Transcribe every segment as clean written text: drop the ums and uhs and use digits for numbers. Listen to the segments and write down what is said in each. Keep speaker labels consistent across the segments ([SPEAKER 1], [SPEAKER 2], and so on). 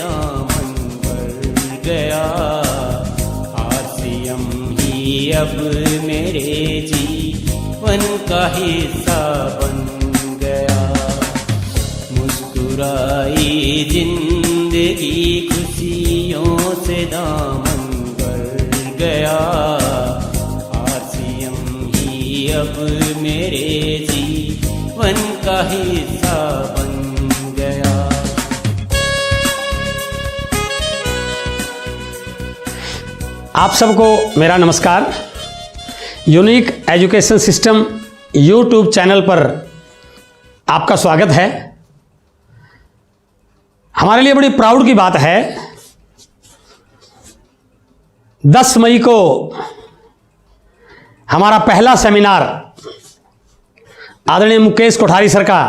[SPEAKER 1] दामन भर गया। आरसीएम ही अब मेरे जीवन का हिस्सा बन गया। मुस्कुराई जिंदगी खुशियों से दामन भर गया। आरसीएम ही अब मेरे जीवन का हिस्सा बन गया।
[SPEAKER 2] आप सबको मेरा नमस्कार। Unique education system YouTube channel पर आपका स्वागत है। हमारे लिए बड़ी प्राउड की बात है, 10 मई को हमारा पहला सेमिनार आदरणीय मुकेश कोठारी सर का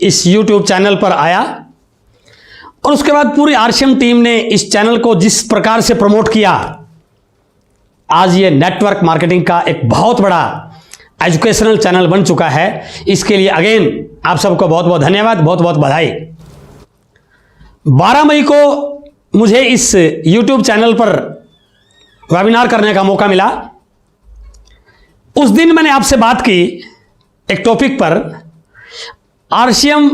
[SPEAKER 2] इस यूट्यूब चैनल पर आया और उसके बाद पूरी आरसीएम टीम ने इस चैनल को जिस प्रकार से प्रमोट किया, आज ये नेटवर्क मार्केटिंग का एक बहुत बड़ा एजुकेशनल चैनल बन चुका है। इसके लिए अगेन आप सबको बहुत बहुत धन्यवाद, बहुत बहुत बधाई। 12 मई को मुझे इस यूट्यूब चैनल पर वेबिनार करने का मौका मिला। उस दिन मैंने आपसे बात की एक टॉपिक पर, आरसीएम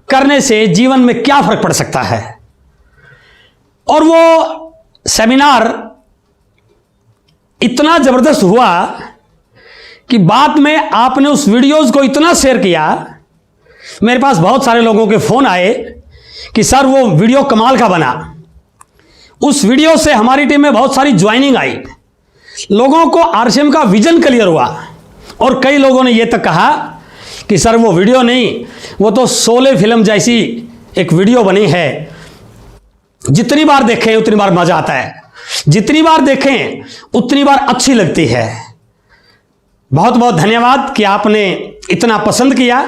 [SPEAKER 2] करने से जीवन में क्या फर्क पड़ सकता है। और वो सेमिनार इतना जबरदस्त हुआ कि बाद में आपने उस वीडियोस को इतना शेयर किया, मेरे पास बहुत सारे लोगों के फोन आए कि सर वो वीडियो कमाल का बना। उस वीडियो से हमारी टीम में बहुत सारी ज्वाइनिंग आई, लोगों को आरसीएम का विजन क्लियर हुआ और कई लोगों ने यह तक कहा कि सर वो वीडियो नहीं, वो तो शोले फिल्म जैसी एक वीडियो बनी है। जितनी बार देखें उतनी बार मजा आता है, जितनी बार देखें उतनी बार अच्छी लगती है। बहुत बहुत धन्यवाद कि आपने इतना पसंद किया।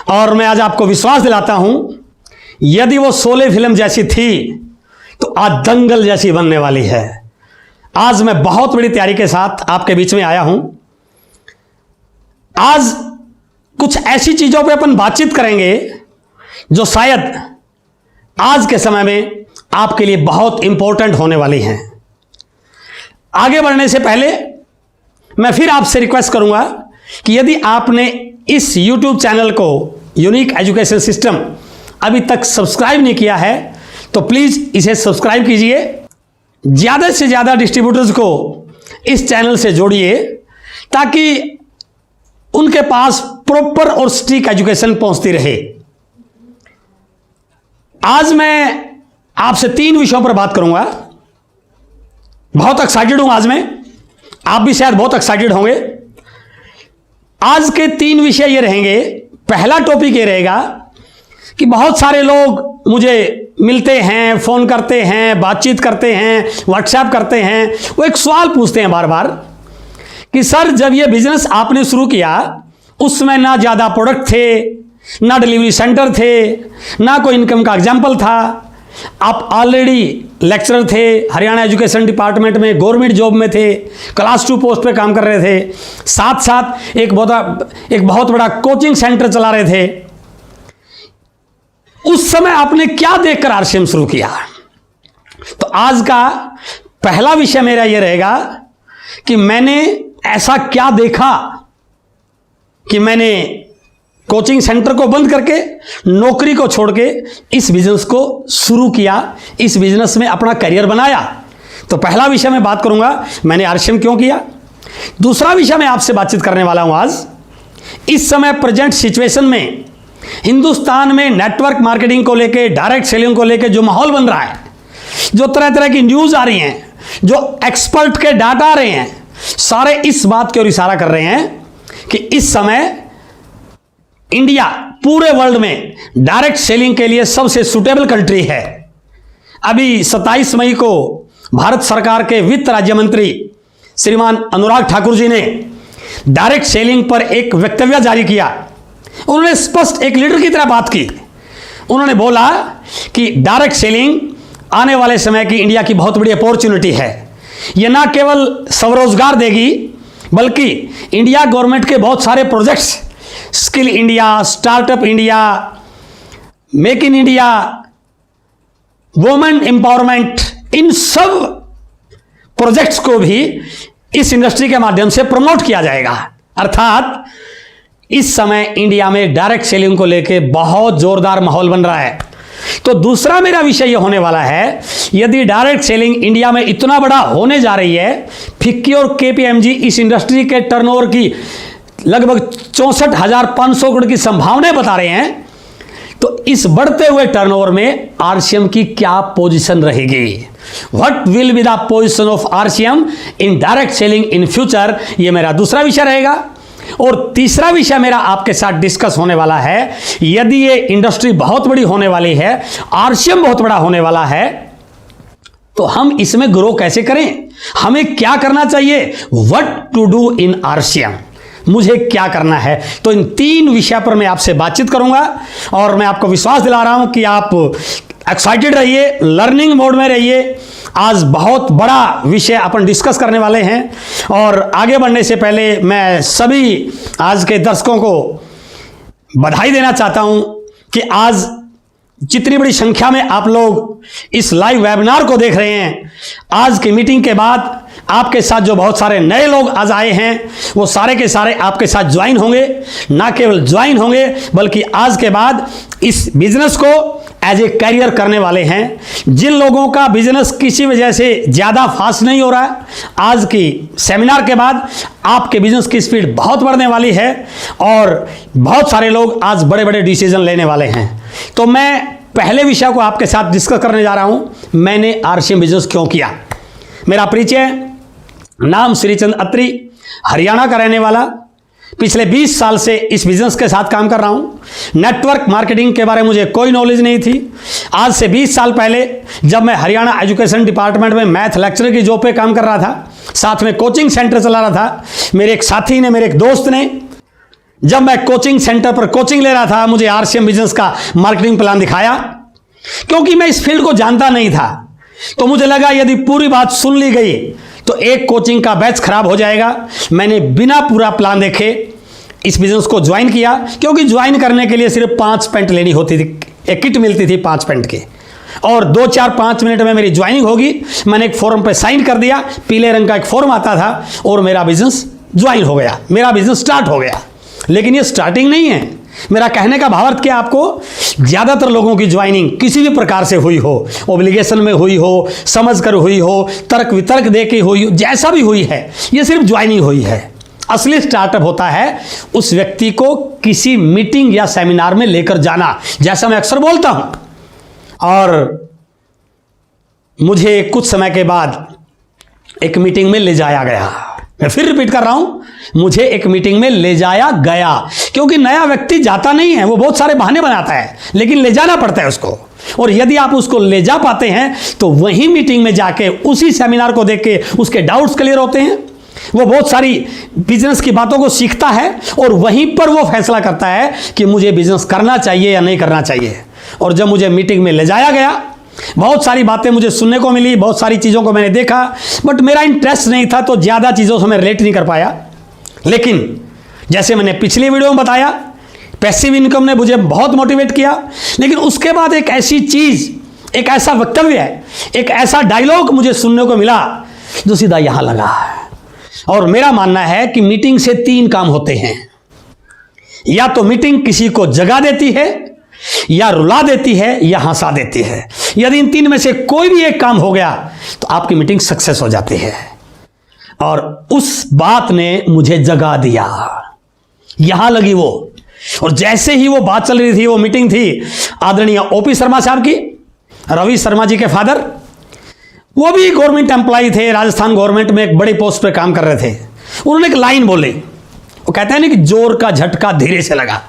[SPEAKER 2] और मैं आज आपको विश्वास दिलाता हूं, यदि वो शोले फिल्म जैसी थी तो आज दंगल जैसी बनने वाली है। आज मैं बहुत बड़ी तैयारी के साथ आपके बीच में आया हूं। आज कुछ ऐसी चीजों पे अपन बातचीत करेंगे जो शायद आज के समय में आपके लिए बहुत इंपॉर्टेंट होने वाली हैं। आगे बढ़ने से पहले मैं फिर आपसे रिक्वेस्ट करूंगा कि यदि आपने इस YouTube चैनल को यूनिक एजुकेशन सिस्टम अभी तक सब्सक्राइब नहीं किया है तो प्लीज इसे सब्सक्राइब कीजिए। ज्यादा से ज्यादा डिस्ट्रीब्यूटर्स को इस चैनल से जोड़िए ताकि उनके पास प्रॉपर और स्टिक एजुकेशन पहुंचती रहे। आज मैं आपसे 3 विषयों पर बात करूंगा। बहुत एक्साइटेड हूं आज मैं, आप भी शायद बहुत एक्साइटेड होंगे। आज के 3 विषय ये रहेंगे। पहला टॉपिक ये रहेगा कि बहुत सारे लोग मुझे मिलते हैं, फोन करते हैं, बातचीत करते हैं, व्हाट्सएप करते हैं। वो एक सवाल पूछते हैं बार बार कि सर जब ये बिजनेस आपने शुरू किया उसमें ना ज़्यादा प्रोडक्ट थे, ना डिलीवरी सेंटर थे, ना कोई इनकम का एग्जाम्पल था। आप ऑलरेडी लेक्चरर थे, हरियाणा एजुकेशन डिपार्टमेंट में गवर्नमेंट जॉब में थे, क्लास 2 पोस्ट पे काम कर रहे थे, साथ साथ एक बहुत बड़ा कोचिंग सेंटर चला रहे थे। उस समय आपने क्या देखकर आरसीएम शुरू किया? तो आज का पहला विषय मेरा यह रहेगा कि मैंने ऐसा क्या देखा कि मैंने कोचिंग सेंटर को बंद करके, नौकरी को छोड़ के इस बिजनेस को शुरू किया, इस बिजनेस में अपना करियर बनाया। तो पहला विषय मैं बात करूंगा मैंने आरसीएम क्यों किया। दूसरा विषय मैं आपसे बातचीत करने वाला हूं आज, इस समय प्रेजेंट सिचुएशन में हिंदुस्तान में नेटवर्क मार्केटिंग को लेके, डायरेक्ट सेलिंग को लेके जो माहौल बन रहा है, जो तरह तरह की न्यूज आ रही हैं, जो एक्सपर्ट के डाटा आ रहे हैं, सारे इस बात की ओर इशारा कर रहे हैं कि इस समय इंडिया पूरे वर्ल्ड में डायरेक्ट सेलिंग के लिए सबसे सुटेबल कंट्री है। अभी 27 मई को भारत सरकार के वित्त राज्य मंत्री श्रीमान अनुराग ठाकुर जी ने डायरेक्ट सेलिंग पर एक वक्तव्य जारी किया। उन्होंने स्पष्ट एक लीडर की तरह बात की। उन्होंने बोला कि डायरेक्ट सेलिंग आने वाले समय की इंडिया की बहुत बड़ी अपॉर्चुनिटी है। यह ना केवल स्वरोजगार देगी बल्कि इंडिया गवर्नमेंट के बहुत सारे projects, skill India, startup India, make in India, women empowerment, इन सब प्रोजेक्ट्स को भी इस इंडस्ट्री के माध्यम से प्रमोट किया जाएगा। अर्थात इस समय इंडिया में डायरेक्ट सेलिंग को लेकर बहुत जोरदार माहौल बन रहा है। तो दूसरा मेरा विषय यह होने वाला है, यदि डायरेक्ट सेलिंग इंडिया में इतना बड़ा होने जा रही है, फिक्की और केपीएमजी इस इंडस्ट्री के टर्नओवर की लगभग 64,500 करोड़ की संभावनाएं बता रहे हैं, तो इस बढ़ते हुए टर्नओवर में आरसीएम की क्या पोजीशन रहेगी? What will be the position of RCM in direct selling in future? यह मेरा दूसरा विषय रहेगा। और तीसरा विषय मेरा आपके साथ डिस्कस होने वाला है, यदि ये इंडस्ट्री बहुत बड़ी होने वाली है, आरसीएम बहुत बड़ा होने वाला है, तो हम इसमें ग्रो कैसे करें? हमें क्या करना चाहिए? What to do in RCM, मुझे क्या करना है? तो इन तीन विषय पर मैं आपसे बातचीत करूंगा और मैं आपको विश्वास दिला रहा हूं कि आप एक्साइटेड रहिए, लर्निंग मोड में रहिए। आज बहुत बड़ा विषय अपन डिस्कस करने वाले हैं और आगे बढ़ने से पहले मैं सभी आज के दर्शकों को बधाई देना चाहता हूं कि आज जितनी बड़ी संख्या में आप लोग इस लाइव वेबिनार को देख रहे हैं, आज की मीटिंग के बाद आपके साथ जो बहुत सारे नए लोग आज आए हैं, वो सारे के सारे आपके साथ ज्वाइन होंगे। ना केवल ज्वाइन होंगे बल्कि आज के बाद इस बिजनेस को एज ए कैरियर करने वाले हैं। जिन लोगों का बिजनेस किसी वजह से ज़्यादा फास्ट नहीं हो रहा है, आज की सेमिनार के बाद आपके बिजनेस की स्पीड बहुत बढ़ने वाली है और बहुत सारे लोग आज बड़े बड़े डिसीजन लेने वाले हैं। तो मैं पहले विषय को आपके साथ डिस्कस करने जा रहा हूं, मैंने आरसीएम बिजनेस क्यों किया। मेरा परिचय, नाम श्रीचंद अत्री, हरियाणा का रहने वाला, पिछले 20 साल से इस बिजनेस के साथ काम कर रहा हूं। नेटवर्क मार्केटिंग के बारे में मुझे कोई नॉलेज नहीं थी। आज से 20 साल पहले जब मैं हरियाणा एजुकेशन डिपार्टमेंट में मैथ लेक्चरर की जॉब पे काम कर रहा था, साथ में कोचिंग सेंटर चला रहा था, मेरे एक साथी ने, मेरे एक दोस्त ने, जब मैं कोचिंग सेंटर पर कोचिंग ले रहा था, मुझे आरसीएम बिजनेस का मार्केटिंग प्लान दिखाया। क्योंकि मैं इस फील्ड को जानता नहीं था, तो मुझे लगा यदि पूरी बात सुन ली गई तो एक कोचिंग का बैच खराब हो जाएगा। मैंने बिना पूरा प्लान देखे इस बिजनेस को ज्वाइन किया, क्योंकि ज्वाइन करने के लिए सिर्फ 5 पेंट लेनी होती थी, एक किट मिलती थी 5 पेंट की, और 2, 4, 5 मिनट में मेरी ज्वाइनिंग होगी। मैंने एक फॉर्म पे साइन कर दिया, पीले रंग का एक फॉर्म आता था, और मेरा बिजनेस ज्वाइन हो गया, मेरा बिजनेस स्टार्ट हो गया। लेकिन ये स्टार्टिंग नहीं है। मेरा कहने का भावार्थ क्या, आपको ज्यादातर लोगों की ज्वाइनिंग किसी भी प्रकार से हुई हो, ऑब्लिगेशन में हुई हो, समझकर हुई हो, तर्क वितर्क दे के हुई हो, जैसा भी हुई है, ये सिर्फ ज्वाइनिंग हुई है। असली स्टार्टअप होता है उस व्यक्ति को किसी मीटिंग या सेमिनार में लेकर जाना, जैसा मैं अक्सर बोलता हूं। और मुझे कुछ समय के बाद एक मीटिंग में ले जाया गया। मैं फिर रिपीट कर रहा हूं, मुझे एक मीटिंग में ले जाया गया, क्योंकि नया व्यक्ति जाता नहीं है, वो बहुत सारे बहाने बनाता है, लेकिन ले जाना पड़ता है उसको। और यदि आप उसको ले जा पाते हैं तो वही मीटिंग में जाके उसी सेमिनार को देख के उसके डाउट्स क्लियर होते हैं, वो बहुत सारी बिजनेस की बातों को सीखता है और वहीं पर वो फैसला करता है कि मुझे बिजनेस करना चाहिए या नहीं करना चाहिए। और जब मुझे मीटिंग में ले जाया गया, बहुत सारी बातें मुझे सुनने को मिली, बहुत सारी चीज़ों को मैंने देखा, बट मेरा इंटरेस्ट नहीं था, तो ज़्यादा चीज़ों से मैं रिलेट नहीं कर पाया। लेकिन जैसे मैंने पिछली वीडियो में बताया, पैसिव इनकम ने मुझे बहुत मोटिवेट किया। लेकिन उसके बाद एक ऐसी चीज़, एक ऐसा वक्तव्य, एक ऐसा डायलॉग मुझे सुनने को मिला जो सीधा यहाँ लगा। और मेरा मानना है कि मीटिंग से 3 काम होते हैं, या तो मीटिंग किसी को जगा देती है, या रुला देती है, या हंसा देती है। यदि इन 3 में से कोई भी एक काम हो गया तो आपकी मीटिंग सक्सेस हो जाती है। और उस बात ने मुझे जगा दिया, यहां लगी वो। और जैसे ही वो बात चल रही थी, वो मीटिंग थी आदरणीय ओपी शर्मा साहब की, रवि शर्मा जी के फादर, वो भी गवर्नमेंट एम्प्लॉय थे, राजस्थान गवर्नमेंट में एक बड़ी पोस्ट पे काम कर रहे थे। उन्होंने एक लाइन बोली, वो कहते हैं ना कि जोर का झटका धीरे से लगा।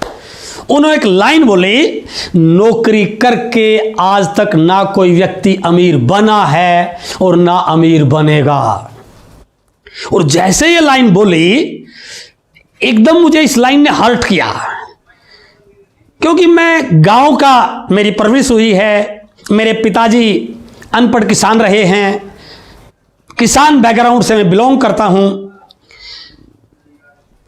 [SPEAKER 2] उन्होंने एक लाइन बोली, नौकरी करके आज तक ना कोई व्यक्ति अमीर बना है और ना अमीर बनेगा। और जैसे ये लाइन बोली, एकदम मुझे इस लाइन ने हर्ट किया, क्योंकि मैं गांव का, मेरी परवरिश हुई है, मेरे पिताजी अनपढ़ किसान रहे हैं, किसान बैकग्राउंड से मैं बिलोंग करता हूं।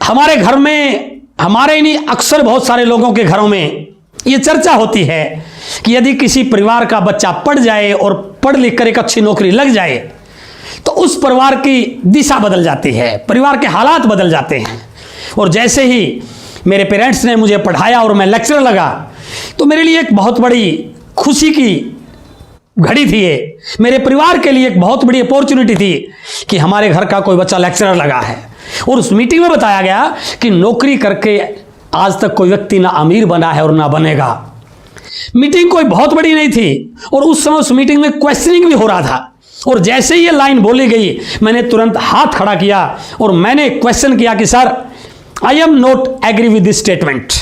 [SPEAKER 2] हमारे घर में, हमारे नहीं, अक्सर बहुत सारे लोगों के घरों में ये चर्चा होती है कि यदि किसी परिवार का बच्चा पढ़ जाए और पढ़ लिख कर एक अच्छी नौकरी लग जाए तो उस परिवार की दिशा बदल जाती है, परिवार के हालात बदल जाते हैं। और जैसे ही मेरे पेरेंट्स ने मुझे पढ़ाया और मैं लेक्चरर लगा तो मेरे लिए एक बहुत बड़ी खुशी की घड़ी थी ये, मेरे परिवार के लिए एक बहुत बड़ी अपॉर्चुनिटी थी कि हमारे घर का कोई बच्चा लेक्चरर लगा है। और उस मीटिंग में बताया गया कि नौकरी करके आज तक कोई व्यक्ति ना अमीर बना है और ना बनेगा। मीटिंग कोई बहुत बड़ी नहीं थी और उस समय उस मीटिंग में क्वेश्चनिंग भी हो रहा था। और जैसे ही ये लाइन बोली गई मैंने तुरंत हाथ खड़ा किया और मैंने क्वेश्चन किया कि sir I am not agree with this statement,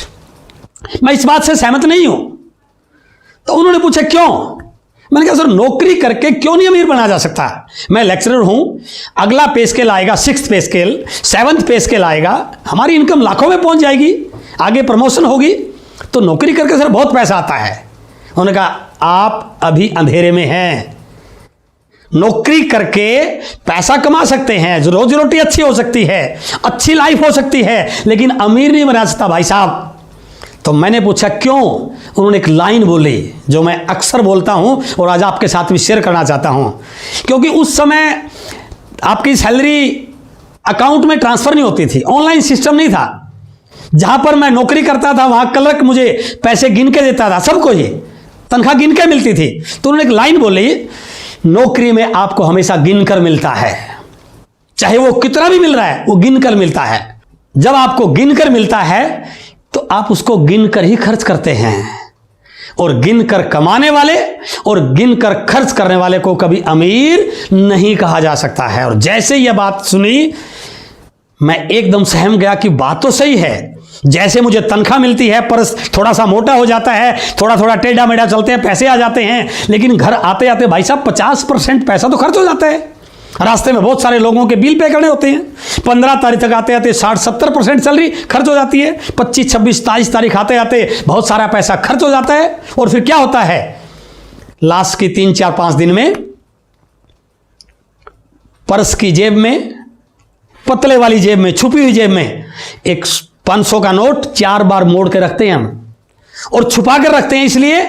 [SPEAKER 2] मैं इस बात से सहमत नहीं हूं। तो उन्होंने पूछा क्यों? मैंने कहा सर नौकरी करके क्यों नहीं अमीर बना जा सकता? मैं लेक्चरर हूं, अगला पे स्केल आएगा 6th पे स्केल, 7th पे स्केल आएगा, हमारी इनकम लाखों में पहुंच जाएगी, आगे प्रमोशन होगी, तो नौकरी करके सर बहुत पैसा आता है। उन्होंने कहा आप अभी अंधेरे में हैं, नौकरी करके पैसा कमा सकते हैं, रोजी रोटी अच्छी हो सकती है, अच्छी लाइफ हो सकती है, लेकिन अमीर नहीं बना सकता भाई साहब। तो मैंने पूछा क्यों? उन्होंने एक लाइन बोली जो मैं अक्सर बोलता हूं और आज आपके साथ भी शेयर करना चाहता हूं, क्योंकि उस समय आपकी सैलरी अकाउंट में ट्रांसफर नहीं होती थी, ऑनलाइन सिस्टम नहीं था। जहां पर मैं नौकरी करता था वहां क्लर्क मुझे पैसे गिन के देता था, सबको ये तनख्वाह गिन के मिलती थी। तो उन्होंने एक लाइन बोली, नौकरी में आपको हमेशा गिन कर मिलता है, चाहे वो कितना भी मिल रहा है वो गिन कर मिलता है। जब आपको गिन कर मिलता है तो आप उसको गिन कर ही खर्च करते हैं, और गिन कर कमाने वाले और गिन कर खर्च करने वाले को कभी अमीर नहीं कहा जा सकता है। और जैसे यह बात सुनी मैं एकदम सहम गया कि बात तो सही है। जैसे मुझे तनख्वाह मिलती है, पर्स थोड़ा सा मोटा हो जाता है, थोड़ा थोड़ा टेढ़ा मेढ़ा चलते हैं, पैसे आ जाते हैं, लेकिन घर आते आते भाई साहब 50% पैसा तो खर्च हो जाता है। रास्ते में बहुत सारे लोगों के बिल पे करने होते हैं। 15 तारीख तक आते आते 60-70% सैलरी खर्च हो जाती है। 25, 26, 27 तारीख आते आते बहुत सारा पैसा खर्च हो जाता है। और फिर क्या होता है, लास्ट की 3, 4, 5 दिन में पर्स की जेब में, पतले वाली जेब में, छुपी हुई जेब में एक 500 का नोट 4 बार मोड़ के रखते हैं हम, और छुपा कर रखते हैं इसलिए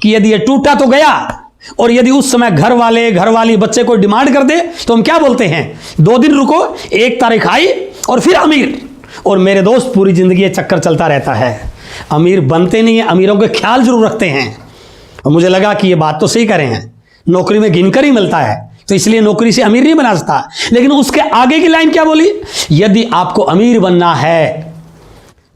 [SPEAKER 2] कि यदि ये टूटा तो गया, और यदि उस समय घर वाली बच्चे को डिमांड कर दे तो हम क्या बोलते हैं, 2 दिन रुको, 1 तारीख आई और फिर अमीर। और मेरे दोस्त पूरी जिंदगी ये चक्कर चलता रहता है, अमीर बनते नहीं है, अमीरों के ख्याल जरूर रखते हैं। और मुझे लगा कि ये बात तो सही करें हैं, नौकरी में गिनकर ही मिलता है तो इसलिए नौकरी से अमीर नहीं बना सकता। लेकिन उसके आगे की लाइन क्या बोली, यदि आपको अमीर बनना है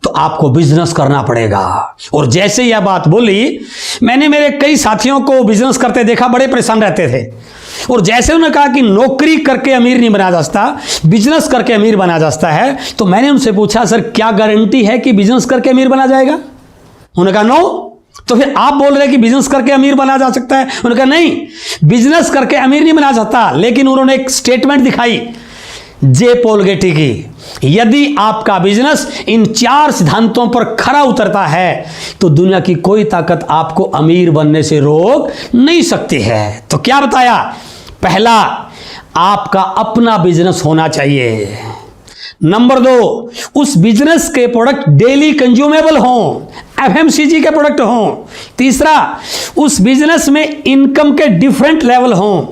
[SPEAKER 2] तो आपको बिजनेस करना पड़ेगा। और जैसे यह बात बोली मैंने मेरे कई साथियों को बिजनेस करते देखा, बड़े परेशान रहते थे। और जैसे उन्होंने कहा कि नौकरी करके अमीर नहीं बना जा सकता, बिजनेस करके अमीर बना जा सकता है, तो मैंने उनसे पूछा सर क्या गारंटी है कि बिजनेस करके अमीर बना जाएगा? उन्होंने कहा नो। तो फिर आप बोल रहे हैं कि बिजनेस करके अमीर बना जा सकता है? उन्होंने कहा नहीं, बिजनेस करके अमीर नहीं बना सकता। लेकिन उन्होंने एक स्टेटमेंट दिखाई जे पॉल गेटी की, यदि आपका बिजनेस इन 4 सिद्धांतों पर खरा उतरता है तो दुनिया की कोई ताकत आपको अमीर बनने से रोक नहीं सकती है। तो क्या बताया, पहला आपका अपना बिजनेस होना चाहिए। नंबर 2, उस बिजनेस के प्रोडक्ट डेली कंज्यूमेबल हों, एफएमसीजी के प्रोडक्ट हों। तीसरा, उस बिजनेस में इनकम के डिफरेंट लेवल हों।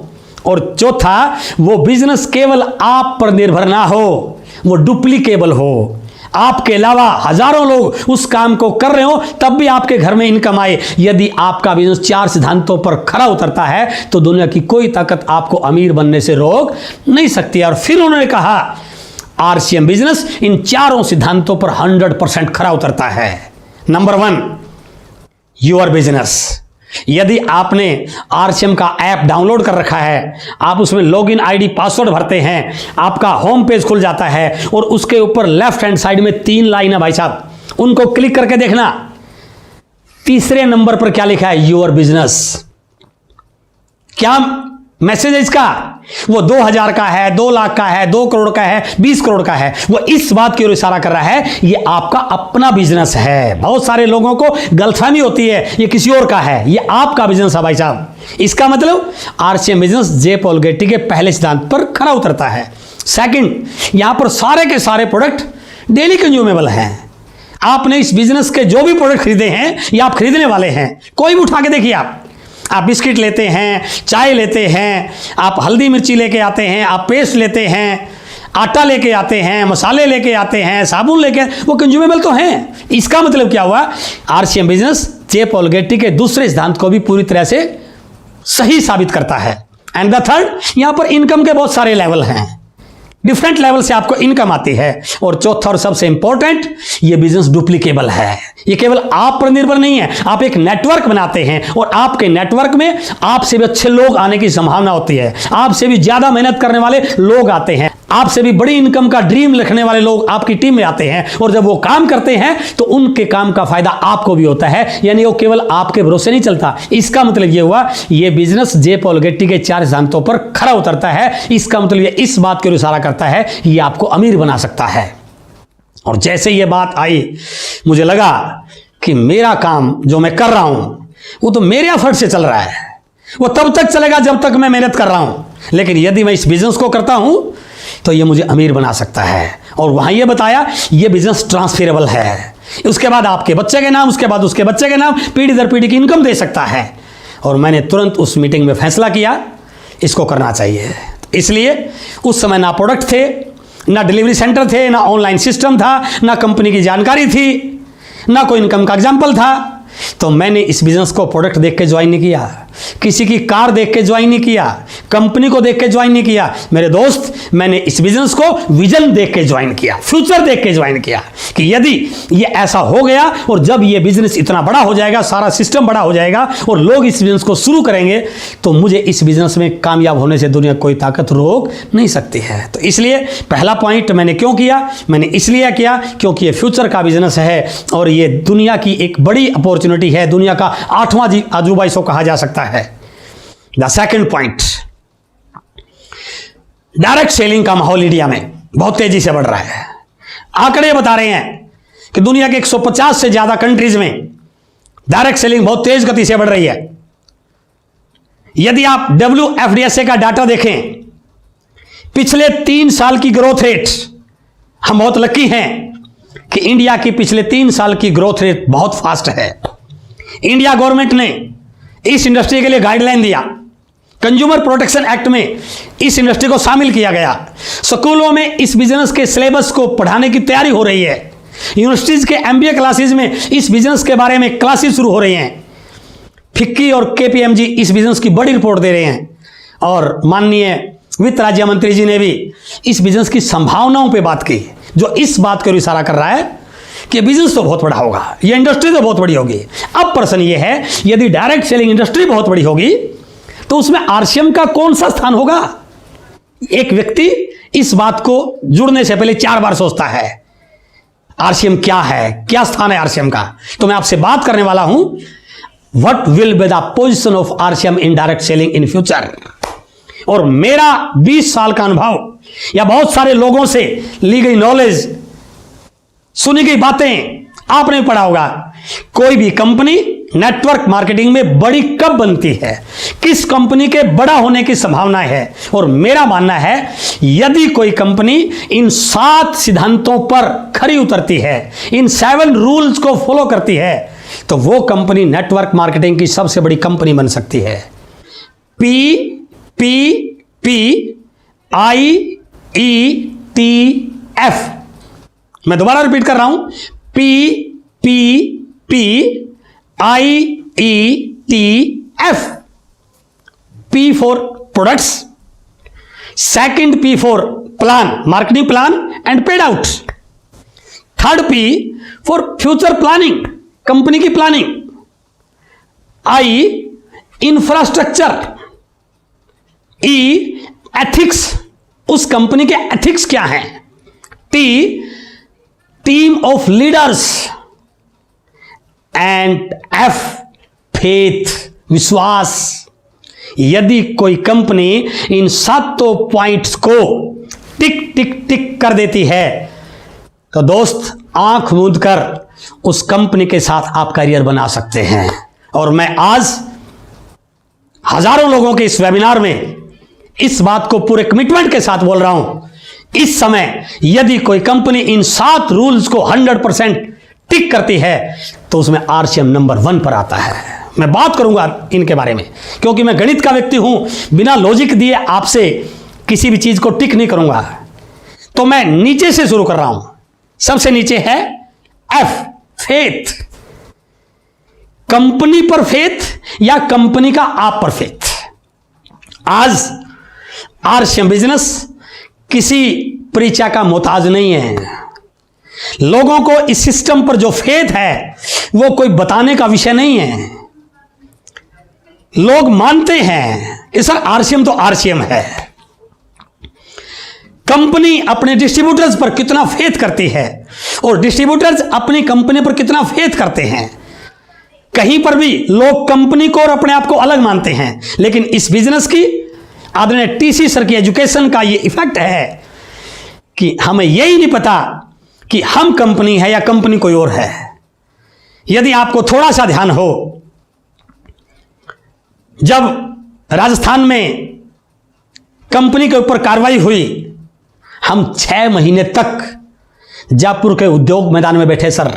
[SPEAKER 2] और चौथा, वो बिजनेस केवल आप पर निर्भर ना हो, वो डुप्लीकेबल हो, आपके अलावा हजारों लोग उस काम को कर रहे हो तब भी आपके घर में इनकम आए। यदि आपका बिजनेस 4 सिद्धांतों पर खरा उतरता है तो दुनिया की कोई ताकत आपको अमीर बनने से रोक नहीं सकती। और फिर उन्होंने कहा आरसीएम बिजनेस इन 4 सिद्धांतों पर 100% खरा उतरता है। Number 1, your business. यदि आपने आरसीएम का ऐप डाउनलोड कर रखा है, आप उसमें लॉगिन आईडी पासवर्ड भरते हैं, आपका होम पेज खुल जाता है और उसके ऊपर लेफ्ट हैंड साइड में 3 लाइन है भाई साहब, उनको क्लिक करके देखना। तीसरे नंबर पर क्या लिखा है, योर बिजनेस। क्या मैसेज है इसका? वो 2000 का है, 2 लाख का है, 2 करोड़ का है, 20 करोड़ का है, वो इस बात की ओर इशारा कर रहा है ये आपका अपना बिजनेस है। बहुत सारे लोगों को गलतफहमी होती है ये किसी और का है, ये आपका बिजनेस है भाई साहब। इसका आरसीएम बिजनेस जे पॉल गेटी के पहले सिद्धांत पर खरा उतरता है। सेकंड, यहां पर सारे के सारे प्रोडक्ट डेली कंज्यूमेबल हैं, आपने इस बिजनेस के जो भी प्रोडक्ट खरीदे हैं या आप खरीदने वाले हैं, कोई भी उठा के देखिए। आप बिस्किट लेते हैं, चाय लेते हैं, आप हल्दी मिर्ची लेके आते हैं, आप पेस्ट लेते हैं, आटा लेके आते हैं, मसाले लेके आते हैं, साबुन लेके, वो कंज्यूमेबल तो हैं। इसका मतलब क्या हुआ, आरसीएम बिजनेस जे पॉल गेटी के दूसरे सिद्धांत को भी पूरी तरह से सही साबित करता है। एंड द थर्ड, यहां पर इनकम के बहुत सारे लेवल हैं, डिफरेंट लेवल से आपको इनकम आती है। और चौथा और सबसे इंपॉर्टेंट, ये बिजनेस डुप्लीकेबल है। ये केवल आप पर निर्भर नहीं है, आप एक नेटवर्क बनाते हैं और आपके नेटवर्क में आपसे भी अच्छे लोग आने की संभावना होती है, आपसे भी ज्यादा मेहनत करने वाले लोग आते हैं, आपसे भी बड़ी इनकम का ड्रीम लिखने वाले लोग आपकी टीम में आते हैं। और जब वो काम करते हैं तो उनके काम का फायदा आपको भी होता है, यानी वो केवल आपके भरोसे नहीं चलता। इसका मतलब ये हुआ, ये बिजनेस जे पॉल गेटी के 4 सिद्धांतों पर खरा उतरता है। इसका मतलब ये इस बात की ओर इशारा करता है, ये आपको अमीर बना सकता है। और जैसे ये बात आई, मुझे लगा कि मेरा काम जो मैं कर रहा हूं वो तो मेरे एफर्ट से चल रहा है, वो तब तक चलेगा जब तक मैं मेहनत कर रहा हूं, लेकिन यदि मैं इस बिजनेस को करता हूं तो ये मुझे अमीर बना सकता है। और वहां ये बताया, ये बिजनेस ट्रांसफरेबल है, उसके बाद आपके बच्चे के नाम, उसके बाद उसके बच्चे के नाम, पीढ़ी दर पीढ़ी की इनकम दे सकता है। और मैंने तुरंत उस मीटिंग में फैसला किया, इसको करना चाहिए। इसलिए उस समय ना प्रोडक्ट थे, ना डिलीवरी सेंटर थे, ना ऑनलाइन सिस्टम था, ना कंपनी की जानकारी थी, ना कोई इनकम का एग्जाम्पल था। तो मैंने इस बिजनेस को प्रोडक्ट देख के ज्वाइन नहीं किया, किसी की कार देख के ज्वाइन नहीं किया, कंपनी को देख के ज्वाइन नहीं किया। मेरे दोस्त, मैंने इस बिजनेस को विजन देख के ज्वाइन किया, फ्यूचर देख के ज्वाइन किया कि यदि ये ऐसा हो गया और जब ये बिजनेस इतना बड़ा हो जाएगा, सारा सिस्टम बड़ा हो जाएगा और लोग इस बिजनेस को शुरू करेंगे, तो मुझे इस बिजनेस में कामयाब होने से दुनिया कोई ताकत रोक नहीं सकती है। तो इसलिए पहला पॉइंट मैंने क्यों किया, मैंने इसलिए किया क्योंकि ये फ्यूचर का बिजनेस है और ये दुनिया की एक बड़ी अपॉर्चुनिटी है, दुनिया का 8वां अजूबा इसको कहा जा सकता है। The second point, direct selling का माहौल इंडिया में बहुत तेजी से बढ़ रहा है। आंकड़े बता रहे हैं कि दुनिया के 150 से ज्यादा कंट्रीज में डायरेक्ट सेलिंग बहुत तेज गति से बढ़ रही है। यदि आप WFDSA का डाटा देखें, पिछले 3 साल की ग्रोथ रेट, हम बहुत लकी हैं कि इंडिया की पिछले 3 साल की ग्रोथ रेट बहुत फास्ट है। इंडिया गवर्नमेंट ने इस इंडस्ट्री के लिए गाइडलाइन दिया, कंज्यूमर प्रोटेक्शन एक्ट में इस इंडस्ट्री को शामिल किया गया, स्कूलों में इस बिजनेस के सिलेबस को पढ़ाने की तैयारी हो रही है, यूनिवर्सिटीज के MBA क्लासेस में इस बिजनेस के बारे में क्लासेस शुरू हो रही हैं, फिक्की और KPMG इस बिजनेस की बड़ी रिपोर्ट दे रहे हैं और माननीय वित्त राज्य मंत्री जी ने भी इस बिजनेस की संभावनाओं पे बात की, जो इस बात को इशारा कर रहा है कि बिजनेस तो बहुत बड़ा होगा, ये इंडस्ट्री तो बहुत बड़ी होगी। अब प्रश्न ये है, यदि डायरेक्ट सेलिंग इंडस्ट्री बहुत बड़ी होगी तो उसमें RCM का कौन सा स्थान होगा? एक व्यक्ति इस बात को जुड़ने से पहले 4 बार सोचता है, RCM क्या है, क्या स्थान है RCM का। तो मैं आपसे बात करने वाला हूं, what will be the position of RCM in direct selling in future. और मेरा 20 साल का अनुभव या बहुत सारे लोगों से ली गई नॉलेज, सुनी गई बातें आपने पढ़ा होगा, कोई भी कंपनी नेटवर्क मार्केटिंग में बड़ी कब बनती है, किस कंपनी के बड़ा होने की संभावना है। और मेरा मानना है, यदि कोई कंपनी इन 7 सिद्धांतों पर खरी उतरती है, इन 7 रूल्स को फॉलो करती है, तो वो कंपनी नेटवर्क मार्केटिंग की सबसे बड़ी कंपनी बन सकती है। PPPIETF, मैं दोबारा रिपीट कर रहा हूं, PPPIETF। P for products, second P for plan, marketing plan and paid out, third P for future planning, company की planning, I infrastructure, E ethics, उस कंपनी के एथिक्स क्या हैं, T team of leaders and F faith, विश्वास। यदि कोई company इन 7 points को टिक टिक टिक कर देती है तो दोस्त, आंख मूंद कर उस कंपनी के साथ आप करियर बना सकते हैं। और मैं आज हजारों लोगों के इस वेबिनार में इस बात को पूरे कमिटमेंट के साथ बोल रहा हूं, इस समय यदि कोई कंपनी इन 7 रूल्स को 100% टिक करती है तो उसमें आरसीएम नंबर 1 पर आता है। मैं बात करूंगा इनके बारे में, क्योंकि मैं गणित का व्यक्ति हूं, बिना लॉजिक दिए आपसे किसी भी चीज को टिक नहीं करूंगा। तो मैं नीचे से शुरू कर रहा हूं। सबसे नीचे है एफ, फेथ। कंपनी पर फेथ या कंपनी का आप पर फेथ। आज आरसीएम बिजनेस किसी परिचय का मोहताज नहीं है। लोगों को इस सिस्टम पर जो फेथ है वो कोई बताने का विषय नहीं है। लोग मानते हैं कि सर आरसीएम तो आरसीएम है। कंपनी अपने डिस्ट्रीब्यूटर्स पर कितना फेथ करती है और डिस्ट्रीब्यूटर्स अपनी कंपनी पर कितना फेथ करते हैं। कहीं पर भी लोग कंपनी को और अपने आप को अलग मानते हैं, लेकिन इस बिजनेस की आदरणीय टीसी सर की एजुकेशन का ये इफेक्ट है कि हमें यही नहीं पता कि हम कंपनी है या कंपनी कोई और है। यदि आपको थोड़ा सा ध्यान हो, जब राजस्थान में कंपनी के ऊपर कार्रवाई हुई, हम 6 महीने तक जयपुर के उद्योग मैदान में बैठे सर।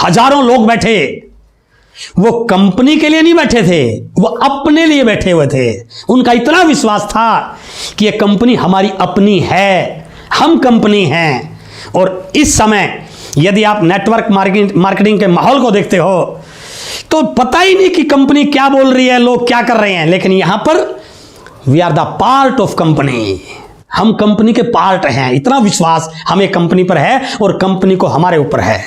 [SPEAKER 2] हजारों लोग बैठे। वो कंपनी के लिए नहीं बैठे थे, वो अपने लिए बैठे हुए थे। उनका इतना विश्वास था कि ये कंपनी हमारी अपनी है, हम कंपनी हैं। और इस समय यदि आप नेटवर्क मार्केटिंग के माहौल को देखते हो तो पता ही नहीं कि कंपनी क्या बोल रही है, लोग क्या कर रहे हैं, लेकिन यहां पर we are the part of company. हम कंपनी के पार्ट हैं। इतना विश्वास हमें कंपनी पर है और कंपनी को हमारे ऊपर है।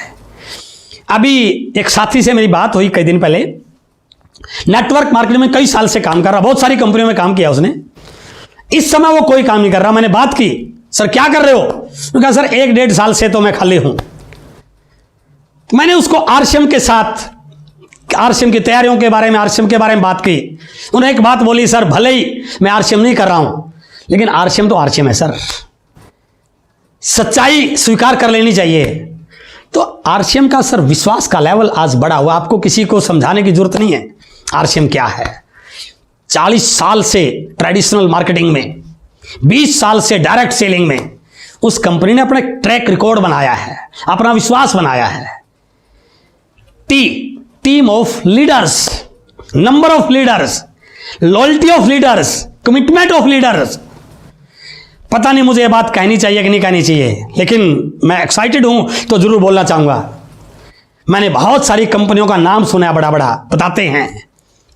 [SPEAKER 2] अभी एक साथी से मेरी बात हुई कई दिन पहले। नेटवर्क मार्केटिंग में कई साल से काम कर रहा, बहुत सारी कंपनियों में काम किया उसने। इस समय वो कोई काम नहीं कर रहा। मैंने बात की, सर क्या कर रहे हो? उसने कहा सर 1-1.5 साल से तो मैं खाली हूं। मैंने उसको आरसीएम के साथ, आरसीएम की तैयारियों के बारे में, आरसीएम के बारे में बात की। उन्होंने एक बात बोली, सर भले ही मैं आरसीएम नहीं कर रहा हूं, लेकिन आरसीएम तो आरसीएम है सर। सच्चाई स्वीकार कर लेनी चाहिए। तो आरसीएम का सर विश्वास का लेवल आज बढ़ा हुआ। आपको किसी को समझाने की जरूरत नहीं है आरसीएम क्या है। 40 साल से ट्रेडिशनल मार्केटिंग में, 20 साल से डायरेक्ट सेलिंग में उस कंपनी ने अपना ट्रैक रिकॉर्ड बनाया है, अपना विश्वास बनाया है। Team of leaders, number of leaders, loyalty of leaders, commitment of leaders. पता नहीं मुझे ये बात कहनी चाहिए कि नहीं कहनी चाहिए, लेकिन मैं एक्साइटेड हूं तो जरूर बोलना चाहूंगा। मैंने बहुत सारी कंपनियों का नाम सुना, बड़ा बड़ा बताते हैं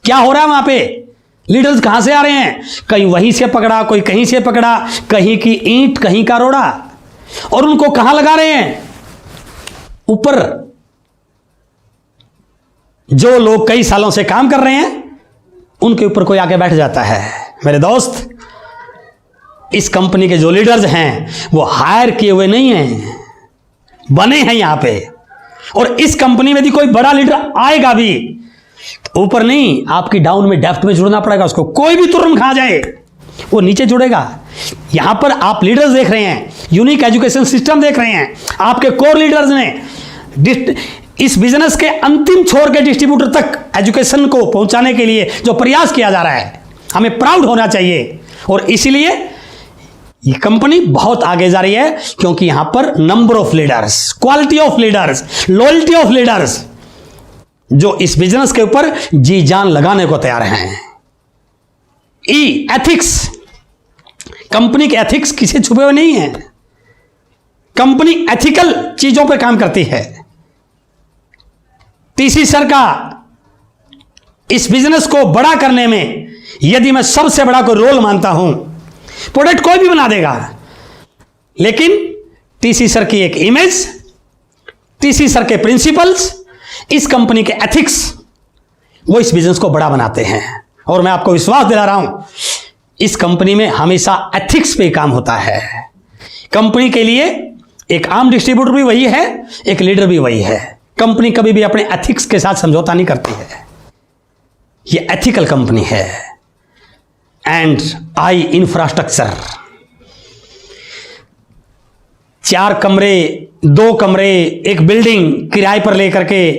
[SPEAKER 2] क्या हो रहा है वहां पे। लीडर्स कहां से आ रहे हैं? कहीं वहीं से पकड़ा, कोई कहीं से पकड़ा, कहीं की ईंट कहीं का रोड़ा। और उनको कहां लगा रहे हैं? ऊपर। जो लोग कई सालों से काम कर रहे हैं उनके ऊपर कोई आके बैठ जाता है। मेरे दोस्त, इस कंपनी के जो लीडर्स हैं वो हायर किए हुए नहीं हैं, बने हैं यहां पे। और इस कंपनी में यदि कोई बड़ा लीडर आएगा भी तो ऊपर नहीं, आपकी डाउन में, डेप्थ में जुड़ना पड़ेगा उसको। कोई भी तुरंत खा जाए वो नीचे जुड़ेगा। यहां पर आप लीडर्स देख रहे हैं, यूनिक एजुकेशन सिस्टम देख रहे हैं। आपके कोर लीडर्स ने इस बिजनेस के अंतिम छोर के डिस्ट्रीब्यूटर तक एजुकेशन को पहुंचाने के लिए जो प्रयास किया जा रहा है, हमें प्राउड होना चाहिए। और इसीलिए ये कंपनी बहुत आगे जा रही है, क्योंकि यहां पर number of leaders, quality of leaders, loyalty of leaders जो इस बिजनेस के ऊपर जी जान लगाने को तैयार हैं। एथिक्स, कंपनी के एथिक्स किसी छुपे हुए नहीं है। कंपनी एथिकल चीजों पर काम करती है। टीसी सर का इस बिजनेस को बड़ा करने में यदि मैं सबसे बड़ा कोई रोल मानता हूं, प्रोडक्ट कोई भी बना देगा, लेकिन टीसी सर की एक इमेज, टीसी सर के प्रिंसिपल्स, इस कंपनी के एथिक्स, वो इस बिजनेस को बड़ा बनाते हैं। और मैं आपको विश्वास दिला रहा हूं, इस कंपनी में हमेशा एथिक्स पे काम होता है। कंपनी के लिए एक आम डिस्ट्रीब्यूटर भी वही है, एक लीडर भी वही है। कंपनी कभी भी अपने एथिक्स के साथ समझौता नहीं करती है। ये एथिकल कंपनी है। एंड आई इंफ्रास्ट्रक्चर, 4 कमरे, 2 कमरे, एक बिल्डिंग किराए पर लेकर के,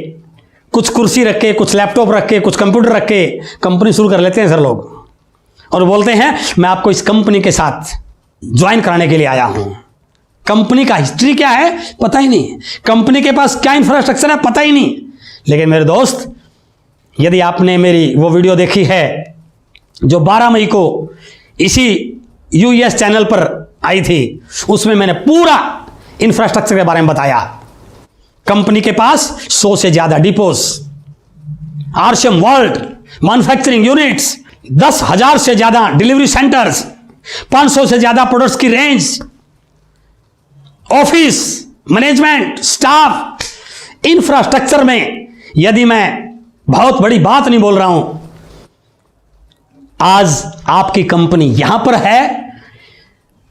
[SPEAKER 2] कुछ कुर्सी रख के, कुछ लैपटॉप रख के, कुछ कंप्यूटर रख के कंपनी शुरू कर लेते हैं सर लोग, और बोलते हैं मैं आपको इस कंपनी के साथ ज्वाइन कराने के लिए आया हूं। कंपनी का हिस्ट्री क्या है पता ही नहीं, कंपनी के पास क्या इंफ्रास्ट्रक्चर है पता ही नहीं। लेकिन मेरे दोस्त, यदि आपने मेरी वो वीडियो देखी है जो 12 मई को इसी यूएस चैनल पर आई थी, उसमें मैंने पूरा इंफ्रास्ट्रक्चर के बारे में बताया। कंपनी के पास 100 से ज्यादा depots, RCM world manufacturing units, 10,000 से ज्यादा डिलीवरी सेंटर्स, 500 से ज्यादा प्रोडक्ट्स की range, office management staff, infrastructure में यदि मैं बहुत बड़ी बात नहीं बोल रहा हूं, आज आपकी कंपनी यहां पर है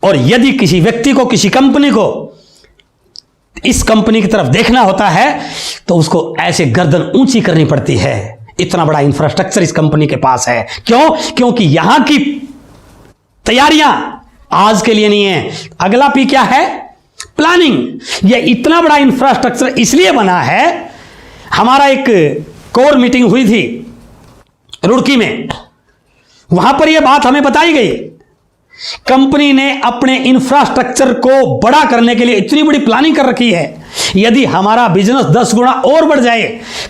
[SPEAKER 2] और यदि किसी व्यक्ति को, किसी कंपनी को इस कंपनी की तरफ देखना होता है तो उसको ऐसे गर्दन ऊंची करनी पड़ती है। इतना बड़ा इंफ्रास्ट्रक्चर इस कंपनी के पास है। क्यों? क्योंकि यहां की तैयारियां आज के लिए नहीं है। अगला पी क्या है? प्लानिंग। यह इतना बड़ा इंफ्रास्ट्रक्चर इसलिए बना है, हमारा एक कोर मीटिंग हुई थी रुड़की में, वहां पर यह बात हमें बताई गई, कंपनी ने अपने इंफ्रास्ट्रक्चर को बड़ा करने के लिए इतनी बड़ी प्लानिंग कर रखी है। यदि हमारा बिजनेस 10 गुना और बढ़ जाए,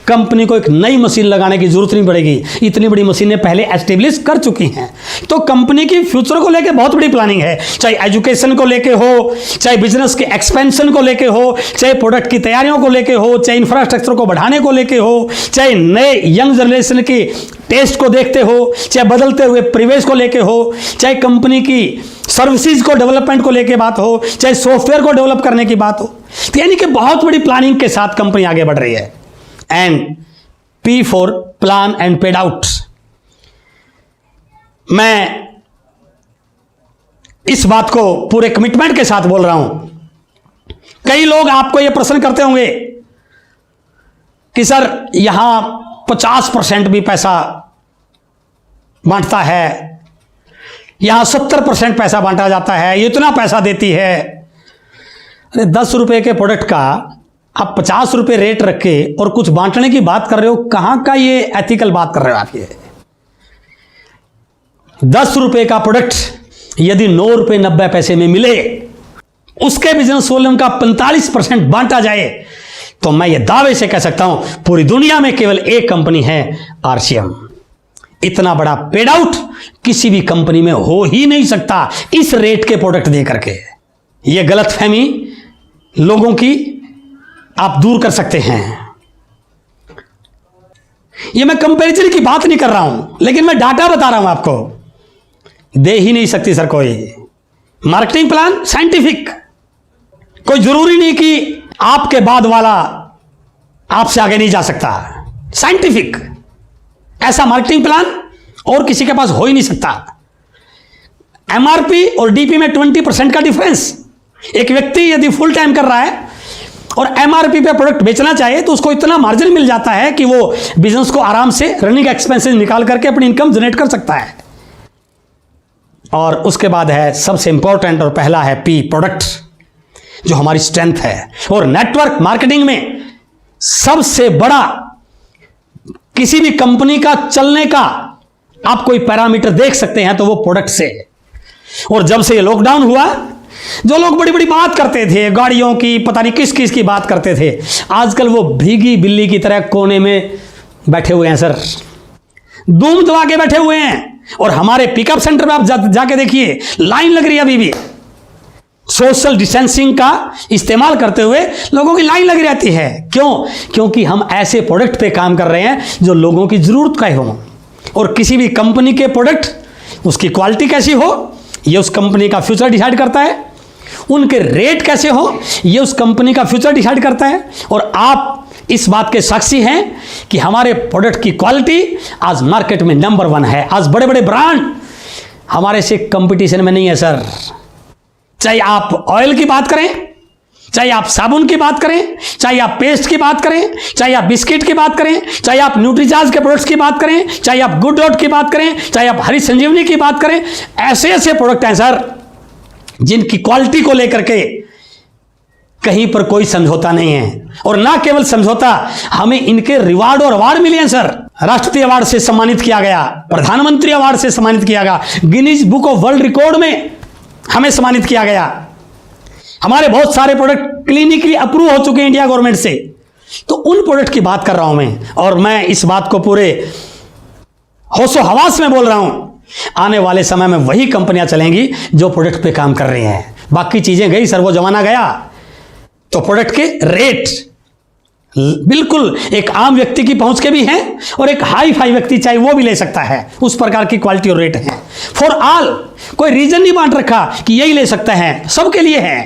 [SPEAKER 2] कंपनी को एक नई मशीन लगाने की जरूरत नहीं पड़ेगी। इतनी बड़ी मशीनें पहले एस्टेब्लिश कर चुकी हैं। तो कंपनी की फ्यूचर को लेकर बहुत बड़ी प्लानिंग है, चाहे एजुकेशन को लेके हो, चाहे बिजनेस के एक्सपेंशन को लेके हो, चाहे प्रोडक्ट की तैयारियों को लेके हो, चाहे इंफ्रास्ट्रक्चर को बढ़ाने को लेके हो, चाहे नए यंग जनरेशन की टेस्ट को देखते हो, चाहे बदलते हुए परिवेश को लेके हो, चाहे कंपनी की सर्विसेज को डेवलपमेंट को लेके बात हो, चाहे सॉफ्टवेयर को डेवलप करने की बात हो। तो यानी कि बहुत बड़ी प्लानिंग के साथ कंपनी आगे बढ़ रही है। And P for plan and paid out. मैं इस बात को पूरे कमिटमेंट के साथ बोल रहा हूं। कई लोग आपको यह प्रश्न करते होंगे कि सर यहां 50% भी पैसा बांटता है, यहां 70% पैसा बांटा जाता है, इतना पैसा देती है। अरे 10 रुपए के प्रोडक्ट का आप 50 रुपए रेट रख के और कुछ बांटने की बात कर रहे हो, कहां का ये एथिकल बात कर रहे हो आप? ये 10 रुपए का प्रोडक्ट यदि 9 रुपए 90 पैसे में मिले, उसके बिजनेस वॉल्यूम का 45% बांटा जाए, तो मैं ये दावे से कह सकता हूं पूरी दुनिया में केवल एक कंपनी है, आरसीएम। इतना बड़ा पेड आउट किसी भी कंपनी में हो ही नहीं सकता इस रेट के प्रोडक्ट दे करके। यह गलतफहमी लोगों की आप दूर कर सकते हैं। यह मैं कंपैरिजन की बात नहीं कर रहा हूं, लेकिन मैं डाटा बता रहा हूं आपको। दे ही नहीं सकती सर कोई मार्केटिंग प्लान साइंटिफिक। कोई जरूरी नहीं कि आपके बाद वाला आपसे आगे नहीं जा सकता। साइंटिफिक ऐसा मार्केटिंग प्लान और किसी के पास हो ही नहीं सकता। एमआरपी और डीपी में 20% का डिफरेंस। एक व्यक्ति यदि फुल टाइम कर रहा है और एमआरपी पे प्रोडक्ट बेचना चाहे तो उसको इतना मार्जिन मिल जाता है कि वो बिजनेस को आराम से रनिंग एक्सपेंसेस निकाल करके अपनी इनकम जनरेट कर सकता है। और उसके बाद है सबसे इंपॉर्टेंट और पहला है पी, प्रोडक्ट, जो हमारी स्ट्रेंथ है। और नेटवर्क मार्केटिंग में सबसे बड़ा किसी भी कंपनी का चलने का आप कोई पैरामीटर देख सकते हैं तो वो प्रोडक्ट से। और जब से ये लॉकडाउन हुआ, जो लोग बड़ी बड़ी बात करते थे, गाड़ियों की, पता नहीं किस किस की बात करते थे, आजकल वो भीगी बिल्ली की तरह कोने में बैठे हुए हैं सर, दूम दबा के बैठे हुए हैं। और हमारे पिकअप सेंटर में आप जाके देखिए, लाइन लग रही है अभी भी। सोशल डिस्टेंसिंग का इस्तेमाल करते हुए लोगों की लाइन लगी रहती है। क्यों? क्योंकि हम ऐसे प्रोडक्ट पे काम कर रहे हैं जो लोगों की जरूरत का हो। और किसी भी कंपनी के प्रोडक्ट, उसकी क्वालिटी कैसी हो, ये उस कंपनी का फ्यूचर डिसाइड करता है। उनके रेट कैसे हो, ये उस कंपनी का फ्यूचर डिसाइड करता है। और आप इस बात के साक्षी हैं कि हमारे प्रोडक्ट की क्वालिटी आज मार्केट में नंबर 1 है। आज बड़े बड़े ब्रांड हमारे से कंपटीशन में नहीं है सर। चाहे आप ऑयल की बात करें, चाहे आप साबुन की बात करें, चाहे आप पेस्ट की बात करें, चाहे आप बिस्किट की बात करें, चाहे आप न्यूट्रीचार्ज के प्रोडक्ट्स की बात करें, चाहे आप गुड डॉट की बात करें, चाहे आप हरी संजीवनी की बात करें, ऐसे ऐसे प्रोडक्ट हैं सर जिनकी क्वालिटी को लेकर के कहीं पर कोई समझौता नहीं है। और ना केवल समझौता, हमें इनके रिवार्ड और अवार्ड मिले हैं सर। राष्ट्रपति अवार्ड से सम्मानित किया गया, प्रधानमंत्री अवार्ड से सम्मानित किया गया, Guinness book of world record में हमें सम्मानित किया गया। हमारे बहुत सारे प्रोडक्ट क्लिनिकली अप्रूव हो चुके हैं इंडिया गवर्नमेंट से। तो उन प्रोडक्ट की बात कर रहा हूं मैं, और मैं इस बात को पूरे होशो हवास में बोल रहा हूं। आने वाले समय में वही कंपनियां चलेंगी जो प्रोडक्ट पे काम कर रही हैं। बाकी चीजें गई सर, वो जमाना गया। तो प्रोडक्ट के रेट बिल्कुल एक आम व्यक्ति की पहुंच के भी हैं, और एक हाई फाई व्यक्ति चाहे वो भी ले सकता है, उस प्रकार की क्वालिटी और रेट है फॉर ऑल। कोई रीजन नहीं बांट रखा कि यही ले सकते हैं, सबके लिए है।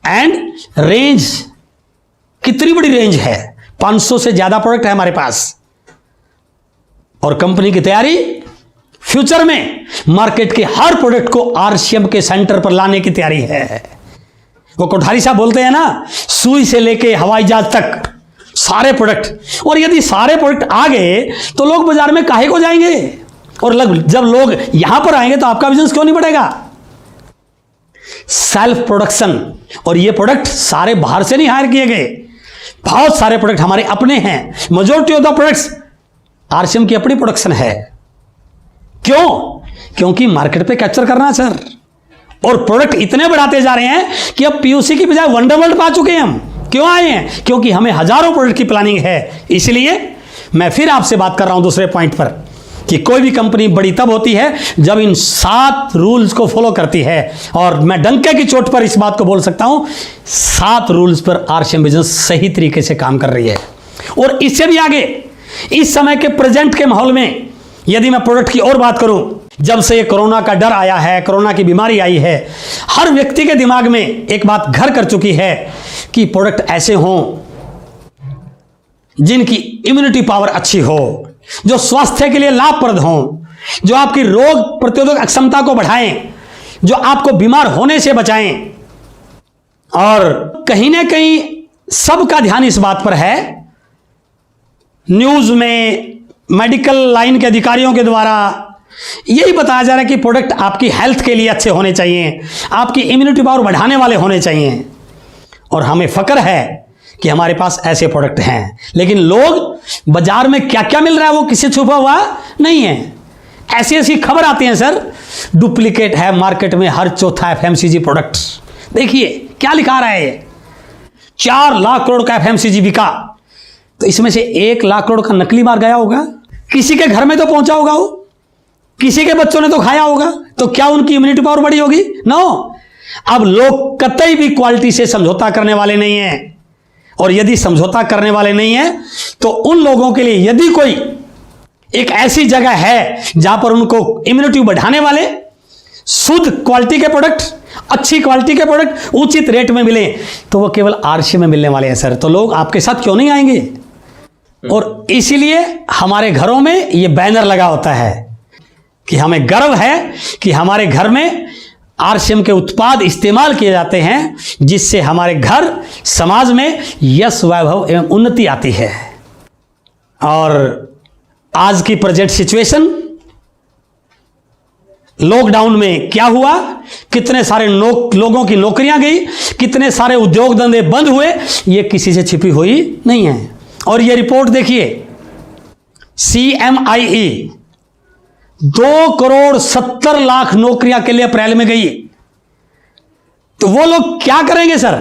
[SPEAKER 2] एंड रेंज कितनी बड़ी रेंज है, 500 से ज्यादा प्रोडक्ट है हमारे पास। और कंपनी की तैयारी फ्यूचर में मार्केट के हर प्रोडक्ट को आरसीएम के सेंटर पर लाने की तैयारी है। वो कोठारी साहब बोलते हैं ना, सुई से लेके हवाई जहाज तक सारे प्रोडक्ट। और यदि सारे प्रोडक्ट आ गए तो लोग बाजार में काहे को जाएंगे, और जब लोग यहां पर आएंगे तो आपका बिजनेस क्यों नहीं बढ़ेगा। सेल्फ प्रोडक्शन, और ये प्रोडक्ट सारे बाहर से नहीं हायर किए गए, बहुत सारे प्रोडक्ट हमारे अपने हैं। Majority of the products RCM की अपनी प्रोडक्शन है। क्यों? क्योंकि मार्केट पे कैप्चर करना है सर। और प्रोडक्ट इतने बढ़ाते जा रहे हैं कि अब पीयूसी की बजाय वंडरवर्ल्ड पा चुके हैं हम। क्यों आए हैं? क्योंकि हमें हजारों प्रोडक्ट की प्लानिंग है। इसलिए मैं फिर आपसे बात कर रहा हूं दूसरे पॉइंट पर कि कोई भी कंपनी बड़ी तब होती है जब इन 7 रूल्स को फॉलो करती है। और मैं डंके की चोट पर इस बात को बोल सकता हूं, 7 रूल्स पर आरसीएम बिजनेस सही तरीके से काम कर रही है। और इससे भी आगे इस समय के प्रेजेंट के माहौल में यदि मैं प्रोडक्ट की और बात करूं, जब से ये कोरोना का डर आया है, कोरोना की बीमारी आई है, हर व्यक्ति के दिमाग में एक बात घर कर चुकी है कि प्रोडक्ट ऐसे हों जिनकी इम्यूनिटी पावर अच्छी हो, जो स्वास्थ्य के लिए लाभप्रद हों, जो आपकी रोग प्रतिरोधक क्षमता को बढ़ाएं, जो आपको बीमार होने से बचाएं। और कहीं ना कहीं सबका ध्यान इस बात पर है, न्यूज में मेडिकल लाइन के अधिकारियों के द्वारा यही बताया जा रहा है कि प्रोडक्ट आपकी हेल्थ के लिए अच्छे होने चाहिए, आपकी इम्यूनिटी पावर बढ़ाने वाले होने चाहिए। और हमें फक्र है कि हमारे पास ऐसे प्रोडक्ट हैं। लेकिन लोग बाजार में क्या क्या मिल रहा है वो किसी छुपा हुआ नहीं है। ऐसी ऐसी खबर आती है सर, डुप्लीकेट है मार्केट में हर चौथा एफएमसीजी प्रोडक्ट। देखिए क्या लिखा रहा है, 4 लाख करोड़ का एफएमसीजी बिका, तो इसमें से 1 लाख करोड़ का नकली माल गया होगा, किसी के घर में तो पहुंचा होगा, वो किसी के बच्चों ने तो खाया होगा। तो क्या उनकी इम्यूनिटी पावर बढ़ी होगी? नो। अब लोग कतई भी क्वालिटी से समझौता करने वाले नहीं हैं। और यदि समझौता करने वाले नहीं हैं तो उन लोगों के लिए यदि कोई एक ऐसी जगह है जहां पर उनको इम्यूनिटी बढ़ाने वाले शुद्ध क्वालिटी के प्रोडक्ट, अच्छी क्वालिटी के प्रोडक्ट उचित रेट में मिले, तो वो केवल आरसीएम में मिलने वाले हैं सर। तो लोग आपके साथ क्यों नहीं आएंगे? और इसीलिए हमारे घरों में ये बैनर लगा होता है कि हमें गर्व है कि हमारे घर में आरसीएम के उत्पाद इस्तेमाल किए जाते हैं, जिससे हमारे घर समाज में यश, वैभव एवं उन्नति आती है। और आज की प्रेजेंट सिचुएशन, लॉकडाउन में क्या हुआ, कितने सारे लोगों की नौकरियां गई, कितने सारे उद्योग धंधे बंद हुए, ये किसी से छिपी हुई नहीं है। और ये रिपोर्ट देखिए, CMIE 2,70,00,000 नौकरियां के लिए अप्रैल में गई। तो वो लोग क्या करेंगे सर?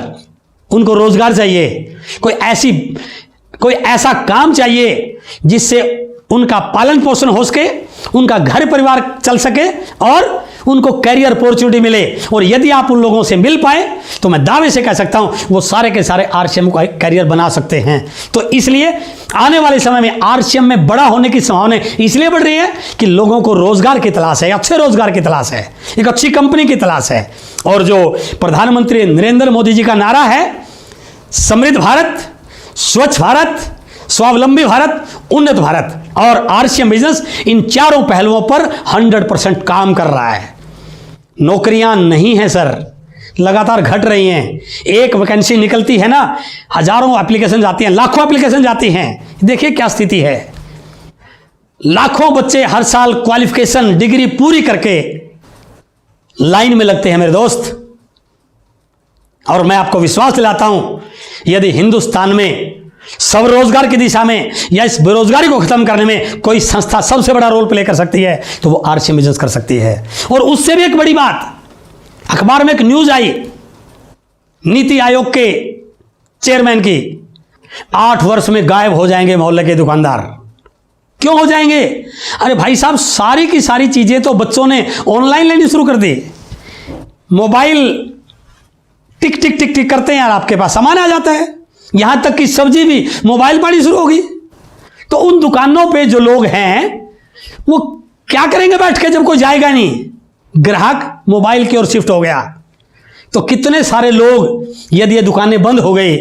[SPEAKER 2] उनको रोजगार चाहिए, कोई ऐसा काम चाहिए जिससे उनका पालन पोषण हो सके, उनका घर परिवार चल सके और उनको कैरियर अपॉर्चुनिटी मिले। और यदि आप उन लोगों से मिल पाए तो मैं दावे से कह सकता हूं वो सारे के सारे आरसीएम का कैरियर बना सकते हैं। तो इसलिए आने वाले समय में आरसीएम में बड़ा होने की संभावना इसलिए बढ़ रही है कि लोगों को रोजगार की तलाश है, अच्छे रोजगार की तलाश है, एक अच्छी कंपनी की तलाश है। और जो प्रधानमंत्री नरेंद्र मोदी जी का नारा है, समृद्ध भारत, स्वच्छ भारत, स्वावलंबी भारत, उन्नत भारत, और आरसीएम बिजनेस इन चारों पहलुओं पर 100% काम कर रहा है। नौकरियां नहीं है सर, लगातार घट रही हैं। एक वैकेंसी निकलती है ना, हजारों एप्लीकेशन जाती हैं, लाखों एप्लीकेशन जाती हैं। देखिए क्या स्थिति है, लाखों बच्चे हर साल क्वालिफिकेशन डिग्री पूरी करके लाइन में लगते हैं मेरे दोस्त। और मैं आपको विश्वास दिलाता हूं, यदि हिंदुस्तान में स्वरोजगार की दिशा में या इस बेरोजगारी को खत्म करने में कोई संस्था सबसे बड़ा रोल प्ले कर सकती है तो वो आरसीएम बिजनेस कर सकती है। और उससे भी एक बड़ी बात, अखबार में एक न्यूज आई नीति आयोग के चेयरमैन की, 8 वर्ष में गायब हो जाएंगे मोहल्ले के दुकानदार। क्यों हो जाएंगे? अरे भाई साहब, सारी की सारी चीजें तो बच्चों ने ऑनलाइन लेनी शुरू कर दी। मोबाइल टिक टिक टिक टिक करते हैं यार, आपके पास सामान आ जाता है। यहां तक कि सब्जी भी मोबाइल पर ही शुरू होगी। तो उन दुकानों पे जो लोग हैं वो क्या करेंगे बैठ के, जब कोई जाएगा नहीं? ग्राहक मोबाइल की ओर शिफ्ट हो गया। तो कितने सारे लोग, यदि ये दुकानें बंद हो गई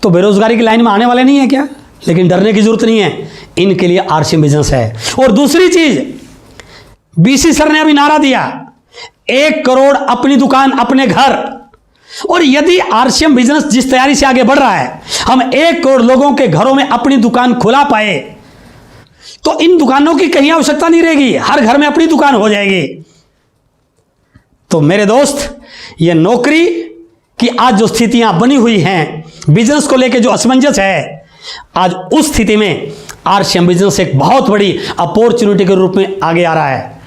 [SPEAKER 2] तो बेरोजगारी की लाइन में आने वाले नहीं है क्या? लेकिन डरने की जरूरत नहीं है, इनके लिए आरसीएम बिजनेस है। और दूसरी चीज, बीसी सर ने अभी नारा दिया, 1 करोड़ अपनी दुकान अपने घर। और यदि आरसीएम बिजनेस जिस तैयारी से आगे बढ़ रहा है, हम 1 करोड़ लोगों के घरों में अपनी दुकान खुला पाए तो इन दुकानों की कहीं आवश्यकता नहीं रहेगी, हर घर में अपनी दुकान हो जाएगी। तो मेरे दोस्त, ये नौकरी की आज जो स्थितियां बनी हुई हैं, बिजनेस को लेकर जो असमंजस है, आज उस स्थिति में आरसीएम बिजनेस एक बहुत बड़ी अपॉर्चुनिटी के रूप में आगे आ रहा है।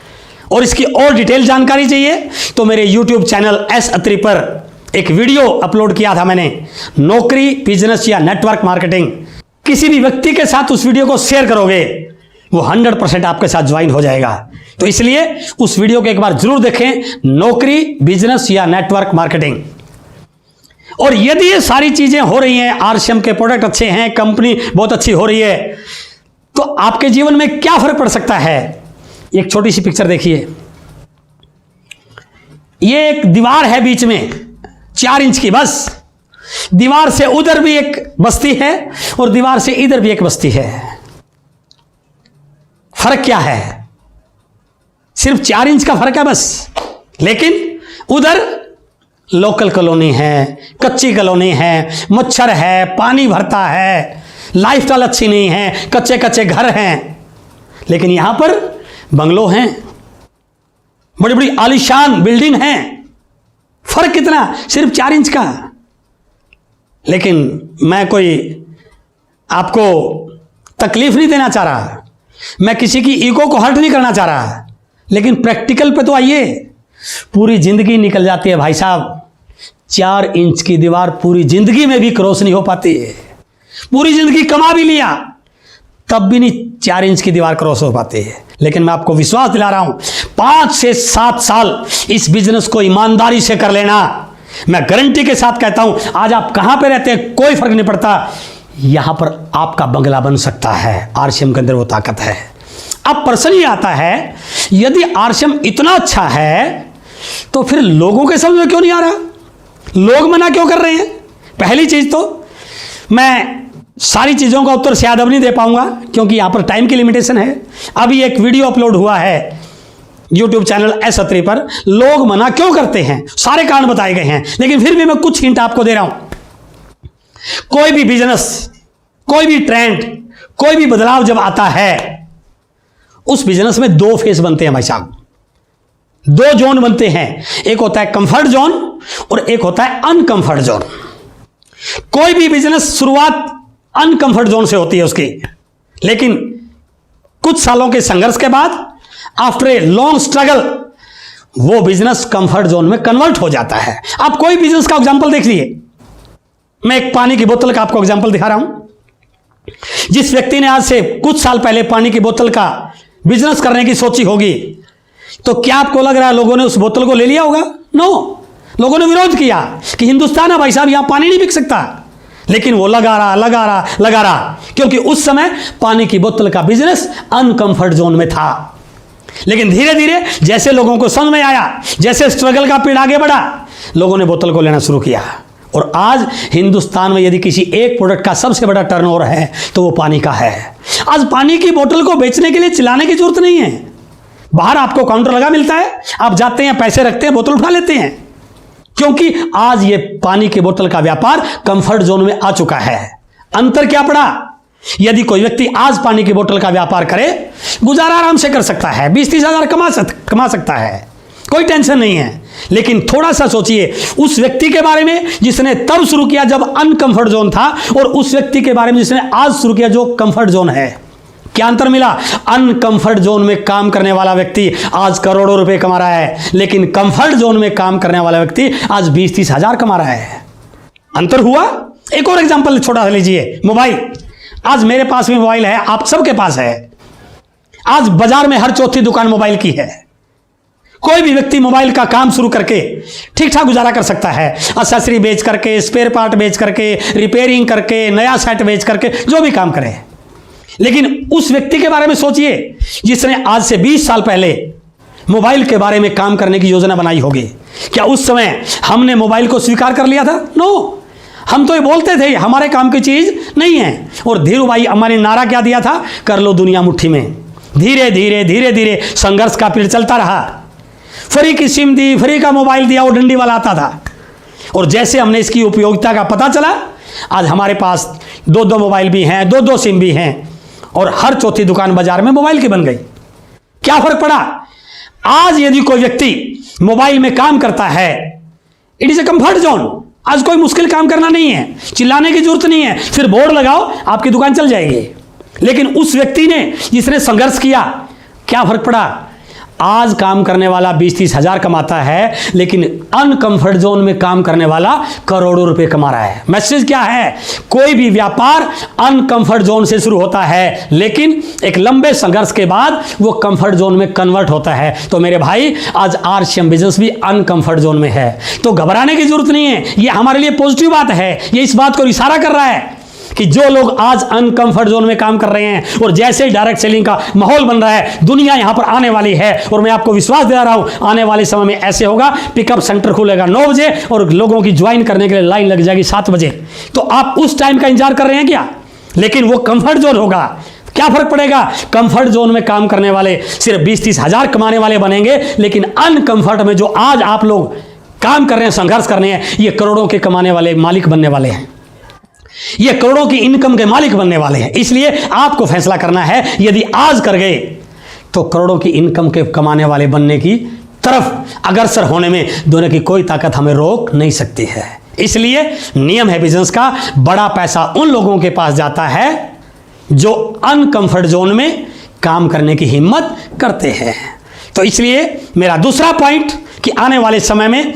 [SPEAKER 2] और इसकी और डिटेल जानकारी चाहिए तो मेरे यूट्यूब चैनल एस अत्री पर एक वीडियो अपलोड किया था मैंने, नौकरी, बिजनेस या नेटवर्क मार्केटिंग। किसी भी व्यक्ति के साथ उस वीडियो को शेयर करोगे, वो 100% आपके साथ ज्वाइन हो जाएगा। तो इसलिए उस वीडियो को एक बार जरूर देखें, नौकरी, बिजनेस या नेटवर्क मार्केटिंग। और यदि ये सारी चीजें हो रही हैं, आरसीएम के प्रोडक्ट अच्छे हैं, कंपनी बहुत अच्छी हो रही है, तो आपके जीवन में क्या फर्क पड़ सकता है? एक छोटी सी पिक्चर देखिए। ये एक दीवार है बीच में 4 इंच की, बस दीवार से उधर भी एक बस्ती है और दीवार से इधर भी एक बस्ती है। फर्क क्या है? सिर्फ 4 इंच का फर्क है बस। लेकिन उधर लोकल कॉलोनी है, कच्ची कॉलोनी है, मच्छर है, पानी भरता है, लाइफस्टाइल अच्छी नहीं है, कच्चे कच्चे घर हैं। लेकिन यहां पर बंगलो हैं, बड़ी बड़ी आलीशान बिल्डिंग हैं। फर्क कितना? सिर्फ 4 इंच का। लेकिन मैं कोई आपको तकलीफ नहीं देना चाह रहा, मैं किसी की ईगो को हर्ट नहीं करना चाह रहा, लेकिन प्रैक्टिकल पे तो आइए। पूरी जिंदगी निकल जाती है भाई साहब, 4 इंच की दीवार पूरी जिंदगी में भी क्रॉस नहीं हो पाती है। पूरी जिंदगी कमा भी लिया तब भी नहीं 4 इंच की दीवार क्रॉस हो पाती है। लेकिन मैं आपको विश्वास दिला रहा हूं, 5 से 7 साल इस बिजनेस को ईमानदारी से कर लेना, मैं गारंटी के साथ कहता हूं, आज आप कहां पे रहते हैं कोई फर्क नहीं पड़ता, यहां पर आपका बंगला बन सकता है। आरसीएम के अंदर वो ताकत है। अब प्रश्न ये आता है, यदि आरसीएम इतना अच्छा है तो फिर लोगों के समझ में क्यों नहीं आ रहा? लोग मना क्यों कर रहे हैं? पहली चीज तो मैं सारी चीजों का उत्तर शायद अब नहीं दे पाऊंगा क्योंकि यहां पर टाइम की लिमिटेशन है। अभी एक वीडियो अपलोड हुआ है यूट्यूब चैनल एस अत्री पर, लोग मना क्यों करते हैं, सारे कारण बताए गए हैं। लेकिन फिर भी मैं कुछ हिंट आपको दे रहा हूं। कोई भी बिजनेस, कोई भी ट्रेंड, कोई भी बदलाव जब आता है, उस बिजनेस में 2 फेस बनते हैं भाई साहब, 2 जोन बनते हैं। एक होता है कंफर्ट जोन और एक होता है अनकंफर्ट जोन। कोई भी बिजनेस शुरुआत अनकंफर्ट जोन से होती है उसकी, लेकिन कुछ सालों के संघर्ष के बाद, आफ्टर ए लॉन्ग स्ट्रगल, वो बिजनेस कंफर्ट जोन में कन्वर्ट हो जाता है। आप कोई बिजनेस का एग्जांपल देख लीजिए। मैं एक पानी की बोतल का आपको एग्जांपल दिखा रहा हूं। जिस व्यक्ति ने आज से कुछ साल पहले पानी की बोतल का बिजनेस करने की सोची होगी, तो क्या आपको लग रहा है लोगों ने उस बोतल को ले लिया होगा? नो, लोगों ने विरोध किया कि हिंदुस्तान है भाई साहब, यहां पानी नहीं बिक सकता। लेकिन वो लगा रहा, क्योंकि उस समय पानी की बोतल का बिजनेस अनकंफर्ट जोन में था। लेकिन धीरे धीरे जैसे लोगों को समझ में आया, जैसे स्ट्रगल का पीड़ आगे बढ़ा, लोगों ने बोतल को लेना शुरू किया। और आज हिंदुस्तान में यदि किसी एक प्रोडक्ट का सबसे बड़ा टर्नओवर है तो वो पानी का है। आज पानी की बोतल को बेचने के लिए चिल्लाने की जरूरत नहीं है। बाहर आपको काउंटर लगा मिलता है, आप जाते हैं, पैसे रखते हैं, बोतल उठा लेते हैं, क्योंकि आज ये पानी की बोतल का व्यापार कंफर्ट जोन में आ चुका है। अंतर क्या पड़ा? यदि कोई व्यक्ति आज पानी की बोतल का व्यापार करे, गुजारा आराम से कर सकता है, 20-30 हजार कमा सकता है, कोई टेंशन नहीं है। लेकिन थोड़ा सा सोचिए उस व्यक्ति के बारे में जिसने तब शुरू किया जब अनकंफर्ट जोन था, और उस व्यक्ति के बारे में जिसने आज शुरू किया जो कंफर्ट जोन है। क्या अंतर मिला? अनकंफर्ट जोन में काम करने वाला व्यक्ति आज करोड़ों रुपए कमा रहा है, लेकिन कंफर्ट जोन में काम करने वाला व्यक्ति आज 20-30 हजार कमा रहा है। अंतर हुआ। एक और एग्जांपल छोटा सा लीजिए, मोबाइल। आज मेरे पास भी मोबाइल है, आप सबके पास है। आज बाजार में हर चौथी दुकान मोबाइल की है। कोई भी व्यक्ति मोबाइल का काम शुरू करके ठीक ठाक गुजारा कर सकता है, एक्सेसरी बेच करके, स्पेयर पार्ट बेच करके, रिपेयरिंग करके, नया सेट बेच करके, जो भी काम करे। लेकिन उस व्यक्ति के बारे में सोचिए जिसने आज से 20 साल पहले मोबाइल के बारे में काम करने की योजना बनाई होगी। क्या उस समय हमने मोबाइल को स्वीकार कर लिया था? नो, हम तो ये बोलते थे हमारे काम की चीज नहीं है। और धीरू भाई अम्मा ने नारा क्या दिया था? कर लो दुनिया मुट्ठी में। धीरे धीरे धीरे धीरे संघर्ष का पीरियड चलता रहा। फ्री की सिम दी, फ्री का मोबाइल दिया, वो डंडी वाला आता था। और जैसे हमने इसकी उपयोगिता का पता चला, आज हमारे पास 2-2 मोबाइल भी हैं, 2-2 सिम भी हैं, और हर चौथी दुकान बाजार में मोबाइल की बन गई। क्या फर्क पड़ा? आज यदि कोई व्यक्ति मोबाइल में काम करता है, it is a comfort zone. आज कोई मुश्किल काम करना नहीं है, चिल्लाने की जरूरत नहीं है, फिर बोर्ड लगाओ, आपकी दुकान चल जाएगी। लेकिन उस व्यक्ति ने जिसने संघर्ष किया, क्या फर्क पड़ा? आज काम करने वाला 20-30 हजार कमाता है, लेकिन अनकंफर्ट जोन में काम करने वाला करोड़ों रुपए कमा रहा है। मैसेज क्या है? कोई भी व्यापार अनकंफर्ट जोन से शुरू होता है, लेकिन एक लंबे संघर्ष के बाद वो कंफर्ट जोन में कन्वर्ट होता है। तो मेरे भाई, आज आरसीएम बिजनेस भी अनकंफर्ट जोन में है, तो घबराने की जरूरत नहीं है। ये हमारे लिए पॉजिटिव बात है। ये इस बात को इशारा कर रहा है कि जो लोग आज अनकंफर्ट जोन में काम कर रहे हैं, और जैसे ही डायरेक्ट सेलिंग का माहौल बन रहा है, दुनिया यहां पर आने वाली है। और मैं आपको विश्वास दिला रहा हूं, आने वाले समय में ऐसे होगा, पिकअप सेंटर खुलेगा 9 बजे और लोगों की ज्वाइन करने के लिए लाइन लग जाएगी 7 बजे। तो आप उस टाइम का इंतजार कर रहे हैं क्या? लेकिन वो कंफर्ट जोन होगा। क्या फर्क पड़ेगा? कंफर्ट जोन में काम करने वाले सिर्फ 20-30 हजार कमाने वाले बनेंगे, लेकिन अनकंफर्ट में जो आज आप लोग काम कर रहे हैं, संघर्ष कर रहे हैं, ये करोड़ों के कमाने वाले मालिक बनने वाले हैं। ये करोड़ों की इनकम के मालिक बनने वाले हैं। इसलिए आपको फैसला करना है, यदि आज कर गए तो करोड़ों की इनकम के कमाने वाले बनने की तरफ अग्रसर होने में दोनों की कोई ताकत हमें रोक नहीं सकती है। इसलिए नियम है बिजनेस का, बड़ा पैसा उन लोगों के पास जाता है जो अनकंफर्ट जोन में काम करने की हिम्मत करते हैं। तो इसलिए मेरा दूसरा पॉइंट कि आने वाले समय में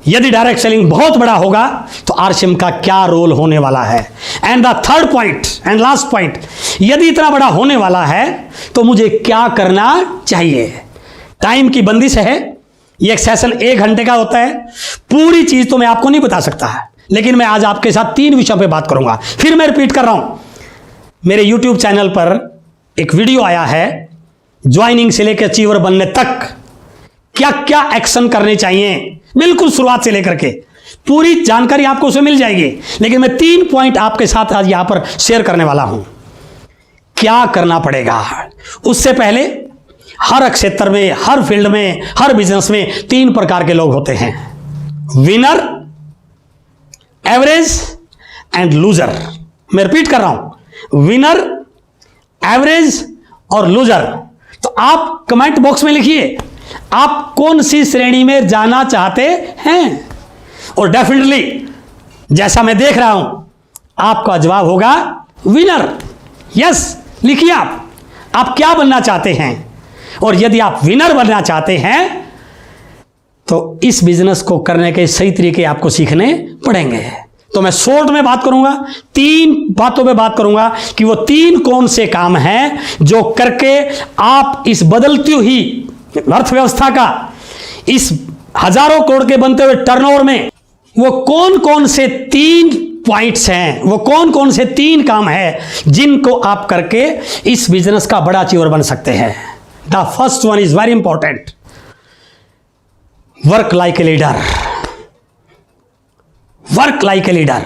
[SPEAKER 2] यदि डायरेक्ट सेलिंग बहुत बड़ा होगा तो आरसीएम का क्या रोल होने वाला है। And the third point and last point, यदि इतना बड़ा होने वाला है तो मुझे क्या करना चाहिए। टाइम की बंदिश है, ये एक सेशन 1 घंटे का होता है। पूरी चीज तो मैं आपको नहीं बता सकता है, लेकिन मैं आज आपके साथ 3 विषयों पे बात करूंगा। फिर मैं रिपीट कर रहा हूं, मेरे YouTube चैनल पर एक वीडियो आया है, ज्वाइनिंग से लेकर अचीवर बनने तक क्या क्या एक्शन करने चाहिए, बिल्कुल शुरुआत से लेकर के पूरी जानकारी आपको उसमें मिल जाएगी। लेकिन मैं 3 पॉइंट आपके साथ आज यहां पर शेयर करने वाला हूं। क्या करना पड़ेगा? उससे पहले हर क्षेत्र में, हर फील्ड में, हर बिजनेस में 3 प्रकार के लोग होते हैं, विनर, एवरेज एंड लूजर। मैं रिपीट कर रहा हूं, विनर, एवरेज और लूजर। तो आप कमेंट बॉक्स में लिखिए आप कौन सी श्रेणी में जाना चाहते हैं, और डेफिनेटली जैसा मैं देख रहा हूं आपका जवाब होगा विनर। यस, लिखिए आप क्या बनना चाहते हैं। और यदि आप विनर बनना चाहते हैं तो इस बिजनेस को करने के सही तरीके आपको सीखने पड़ेंगे। तो मैं शॉर्ट में बात करूंगा, 3 बातों पे बात करूंगा कि वो 3 कौन से काम हैं जो करके आप इस बदलती हुई अर्थव्यवस्था का, इस हजारों करोड़ के बनते हुए टर्नओवर में वो कौन कौन से 3 पॉइंट्स हैं, वो कौन कौन से 3 काम हैं जिनको आप करके इस बिजनेस का बड़ा अचीवर बन सकते हैं। The first one is very important, work like a leader. Work like a leader.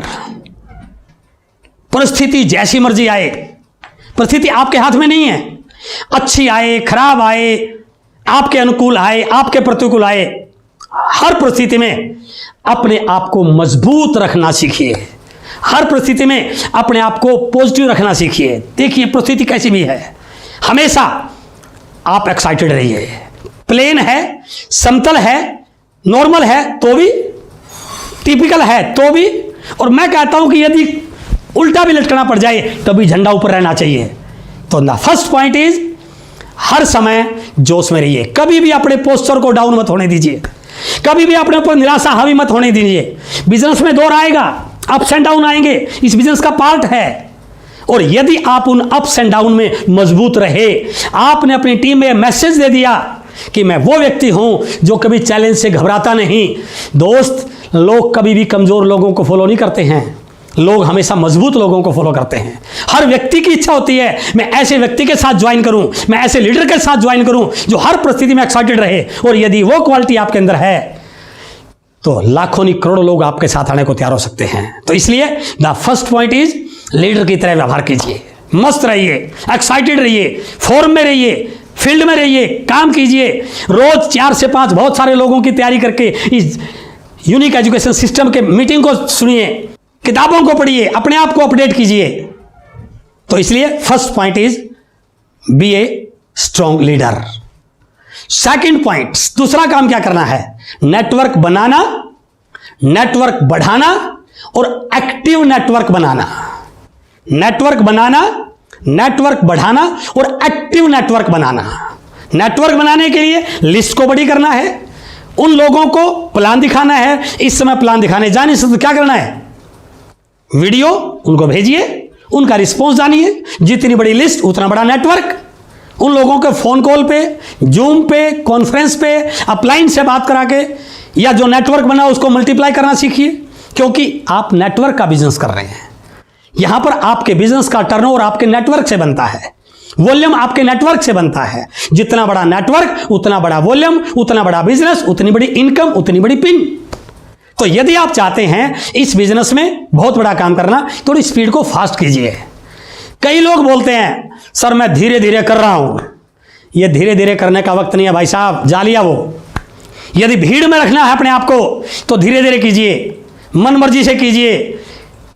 [SPEAKER 2] परिस्थिति जैसी मर्जी आए, परिस्थिति आपके हाथ में नहीं है, अच्छी आए, खराब आए, आपके अनुकूल आए, आपके प्रतिकूल आए, हर परिस्थिति में अपने आप को मजबूत रखना सीखिए। हर परिस्थिति में अपने आप को पॉजिटिव रखना सीखिए। देखिए परिस्थिति कैसी भी है, हमेशा आप एक्साइटेड रहिए। प्लेन है, समतल है, नॉर्मल है तो भी, टिपिकल है तो भी, और मैं कहता हूं कि यदि उल्टा भी लटकना पड़ जाए तभी झंडा ऊपर रहना चाहिए। तो द फर्स्ट पॉइंट इज हर समय जोश में रहिए। कभी भी अपने पोस्चर को डाउन मत होने दीजिए, कभी भी अपने ऊपर निराशा हावी मत होने दीजिए। बिजनेस में दौर आएगा, अप्स एंड डाउन आएंगे, इस बिजनेस का पार्ट है। और यदि आप उन अप्स एंड डाउन में मजबूत रहे, आपने अपनी टीम में मैसेज दे दिया कि मैं वो व्यक्ति हूं जो कभी चैलेंज से घबराता नहीं। दोस्त, लोग कभी भी कमजोर लोगों को फॉलो नहीं करते हैं, लोग हमेशा मजबूत लोगों को फॉलो करते हैं। हर व्यक्ति की इच्छा होती है मैं ऐसे व्यक्ति के साथ ज्वाइन करूं, मैं ऐसे लीडर के साथ ज्वाइन करूं जो हर परिस्थिति में एक्साइटेड रहे। और यदि वो क्वालिटी आपके अंदर है तो लाखों नहीं करोड़ों लोग आपके साथ आने को तैयार हो सकते हैं। तो इसलिए the first point is leader की तरह व्यवहार कीजिए, मस्त रहिए, एक्साइटेड रहिए, फॉर्म में रहिए, फील्ड में रहिए, काम कीजिए। रोज 4 से 5 बहुत सारे लोगों की तैयारी करके इस यूनिक एजुकेशन सिस्टम के मीटिंग को सुनिए, किताबों को पढ़िए, अपने आप को अपडेट कीजिए। तो इसलिए first point is be a strong leader. Second point, दूसरा काम क्या करना है? नेटवर्क बनाना, नेटवर्क बढ़ाना और एक्टिव नेटवर्क बनाना। नेटवर्क बनाना, नेटवर्क बढ़ाना और एक्टिव नेटवर्क बनाना। नेटवर्क बनाने के लिए लिस्ट को बड़ी करना है, उन लोगों को प्लान दिखाना है। इस समय प्लान दिखाने जाने से तो क्या करना है? वीडियो उनको भेजिए, उनका रिस्पॉन्स जानिए। जितनी बड़ी लिस्ट उतना बड़ा नेटवर्क। उन लोगों के फोन कॉल पे, जूम पे, कॉन्फ्रेंस पे, अपलाइन से बात करा के या जो नेटवर्क बना उसको मल्टीप्लाई करना सीखिए, क्योंकि आप नेटवर्क का बिजनेस कर रहे हैं। यहां पर आपके बिजनेस का टर्नओवर आपके नेटवर्क से बनता है, वॉल्यूम आपके नेटवर्क से बनता है। जितना बड़ा नेटवर्क उतना बड़ा वॉल्यूम, उतना बड़ा बिजनेस, उतनी बड़ी इनकम, उतनी बड़ी पिन। तो यदि आप चाहते हैं इस बिजनेस में बहुत बड़ा काम करना, थोड़ी स्पीड को फास्ट कीजिए। कई लोग बोलते हैं सर मैं धीरे धीरे कर रहा हूं। यह धीरे धीरे करने का वक्त नहीं है भाई साहब, जालिया वो। यदि भीड़ में रखना है अपने आप को तो धीरे धीरे कीजिए, मन मर्जी से कीजिए,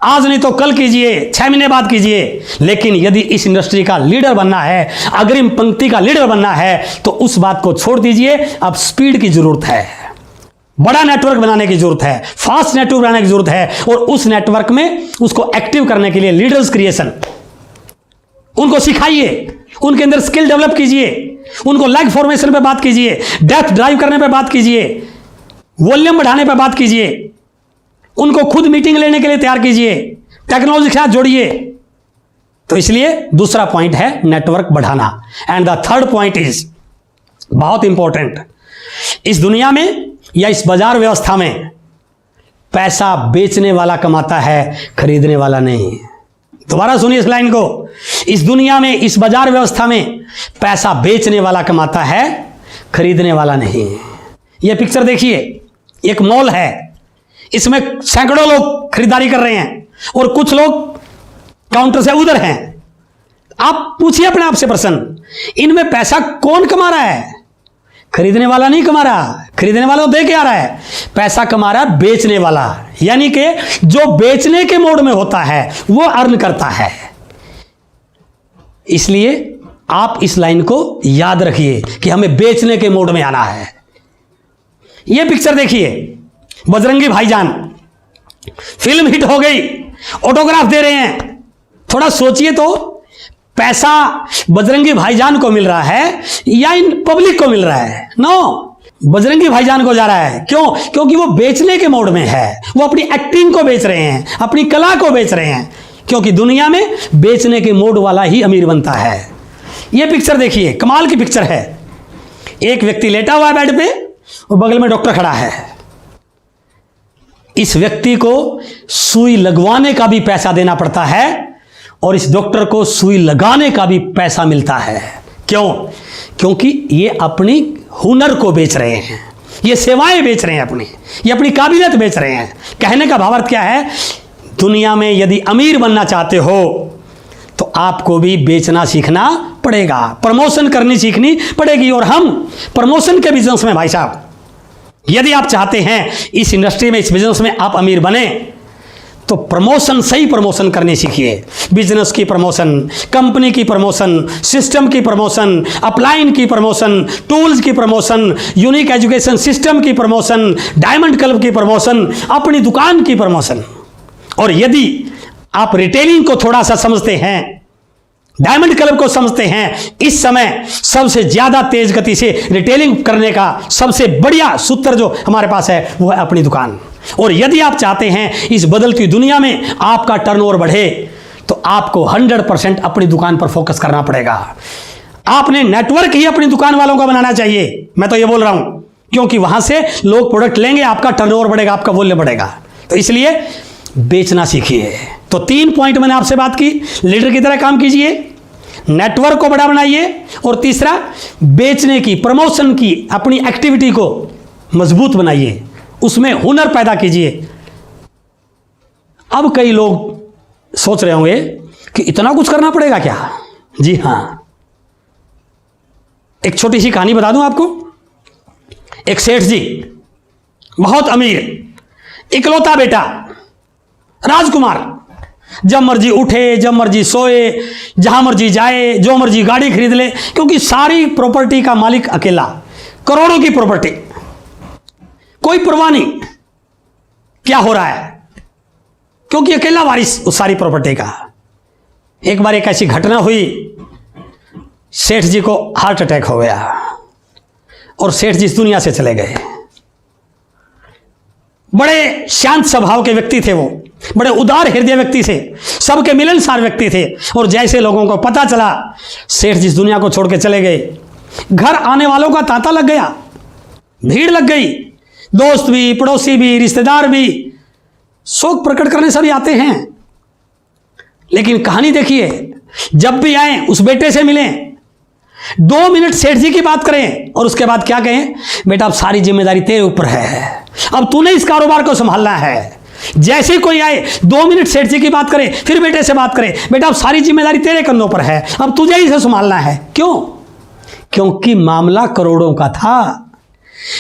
[SPEAKER 2] आज नहीं तो कल कीजिए, 6 महीने बाद कीजिए। लेकिन यदि इस इंडस्ट्री का लीडर बनना है, अग्रिम पंक्ति का लीडर बनना है, तो उस बात को छोड़ दीजिए। अब स्पीड की जरूरत है, बड़ा नेटवर्क बनाने की जरूरत है, फास्ट नेटवर्क बनाने की जरूरत है। और उस नेटवर्क में उसको एक्टिव करने के लिए लीडर्स क्रिएशन, उनको सिखाइए, उनके अंदर स्किल डेवलप कीजिए, उनको लेग फॉर्मेशन पे बात कीजिए, डेप्थ ड्राइव करने पे बात कीजिए, वॉल्यूम बढ़ाने पे बात कीजिए, उनको खुद मीटिंग लेने के लिए तैयार कीजिए, टेक्नोलॉजी के साथ जोड़िए। तो इसलिए दूसरा पॉइंट है नेटवर्क बढ़ाना। And the third point is बहुत इंपॉर्टेंट। इस दुनिया में या इस बाजार व्यवस्था में पैसा बेचने वाला कमाता है, खरीदने वाला नहीं। दोबारा सुनिए इस लाइन को, इस दुनिया में, इस बाजार व्यवस्था में पैसा बेचने वाला कमाता है, खरीदने वाला नहीं। यह पिक्चर देखिए, एक मॉल है, इसमें सैकड़ों लोग खरीदारी कर रहे हैं और कुछ लोग काउंटर से उधर हैं। आप पूछिए अपने आप से प्रश्न, इनमें पैसा कौन कमा रहा है? खरीदने वाला नहीं कमा रहा, खरीदने वाला तो दे के आ रहा है। पैसा कमा रहा है बेचने वाला, यानी कि जो बेचने के मोड में होता है वो अर्न करता है। इसलिए आप इस लाइन को याद रखिए कि हमें बेचने के मोड में आना है। यह पिक्चर देखिए, बजरंगी भाईजान फिल्म हिट हो गई, ऑटोग्राफ दे रहे हैं। थोड़ा सोचिए तो, पैसा बजरंगी भाईजान को मिल रहा है या इन पब्लिक को मिल रहा है? नो, बजरंगी भाईजान को जा रहा है। क्यों? क्योंकि वो बेचने के मोड में है, वो अपनी एक्टिंग को बेच रहे हैं, अपनी कला को बेच रहे हैं। क्योंकि दुनिया में बेचने के मोड वाला ही अमीर बनता है। यह पिक्चर देखिए, कमाल की पिक्चर है। एक व्यक्ति लेटा हुआ है बेड पे और बगल में डॉक्टर खड़ा है। इस व्यक्ति को सुई लगवाने का भी पैसा देना पड़ता है और इस डॉक्टर को सुई लगाने का भी पैसा मिलता है। क्यों? क्योंकि ये अपनी हुनर को बेच रहे हैं, ये सेवाएं बेच रहे हैं, ये अपनी काबिलियत बेच रहे हैं। कहने का भावार्थ क्या है? दुनिया में यदि अमीर बनना चाहते हो तो आपको भी बेचना सीखना पड़ेगा, प्रमोशन करनी सीखनी पड़ेगी। और हम प्रमोशन के बिजनेस में भाई साहब, यदि आप चाहते हैं इस इंडस्ट्री में, इस बिजनेस में आप अमीर बने, तो प्रमोशन, सही प्रमोशन करनी सीखिए। बिजनेस की प्रमोशन, कंपनी की प्रमोशन, सिस्टम की प्रमोशन, अपलाइन की प्रमोशन, टूल्स की प्रमोशन, यूनिक एजुकेशन सिस्टम की प्रमोशन, डायमंड क्लब की प्रमोशन, अपनी दुकान की प्रमोशन। और यदि आप रिटेलिंग को थोड़ा सा समझते हैं, डायमंड क्लब को समझते हैं, इस समय सबसे ज्यादा तेज गति से रिटेलिंग करने का सबसे बढ़िया सूत्र जो हमारे पास है वो है अपनी दुकान। और यदि आप चाहते हैं इस बदलती दुनिया में आपका टर्नओवर बढ़े तो आपको 100% अपनी दुकान पर फोकस करना पड़ेगा। आपने नेटवर्क ही अपनी दुकान वालों का बनाना चाहिए, मैं तो ये बोल रहा हूं, क्योंकि वहां से लोग प्रोडक्ट लेंगे, आपका टर्नओवर बढ़ेगा, आपका मूल्य बढ़ेगा। तो इसलिए बेचना सीखिए। तो 3 पॉइंट मैंने आपसे बात की, लीडर की तरह काम कीजिए, नेटवर्क को बड़ा बनाइए, और तीसरा बेचने की, प्रमोशन की अपनी एक्टिविटी को मजबूत बनाइए, उसमें हुनर पैदा कीजिए। अब कई लोग सोच रहे होंगे कि इतना कुछ करना पड़ेगा क्या? जी हां, एक छोटी सी कहानी बता दूं आपको। एक सेठ जी, बहुत अमीर, इकलौता बेटा, राजकुमार, जब मर्जी उठे, जब मर्जी सोए, जहां मर्जी जाए, जो मर्जी गाड़ी खरीद ले, क्योंकि सारी प्रॉपर्टी का मालिक अकेला, करोड़ों की प्रॉपर्टी, कोई परवाह नहीं क्या हो रहा है, क्योंकि अकेला वारिस उस सारी प्रॉपर्टी का। एक बार एक ऐसी घटना हुई, सेठ जी को हार्ट अटैक हो गया और सेठ जी इस दुनिया से चले गए। बड़े शांत स्वभाव के व्यक्ति थे वो, बड़े उदार हृदय व्यक्ति थे, सबके मिलनसार व्यक्ति थे। और जैसे लोगों को पता चला सेठ जी इस दुनिया को छोड़ के चले गए, घर आने वालों का तांता लग गया, भीड़ लग गई, दोस्त भी, पड़ोसी भी, रिश्तेदार भी, शोक प्रकट करने सभी आते हैं। लेकिन कहानी देखिए, जब भी आए उस बेटे से मिलें, 2 मिनट सेठ जी की बात करें और उसके बाद क्या कहें, बेटा अब सारी जिम्मेदारी तेरे ऊपर है, अब तूने इस कारोबार को संभालना है। जैसे कोई आए 2 मिनट सेठ जी की बात करे, फिर बेटे से बात करे, बेटा अब सारी जिम्मेदारी तेरे कंधों पर है, अब तुझे ही इसे संभालना है। क्यों? क्योंकि मामला करोड़ों का था।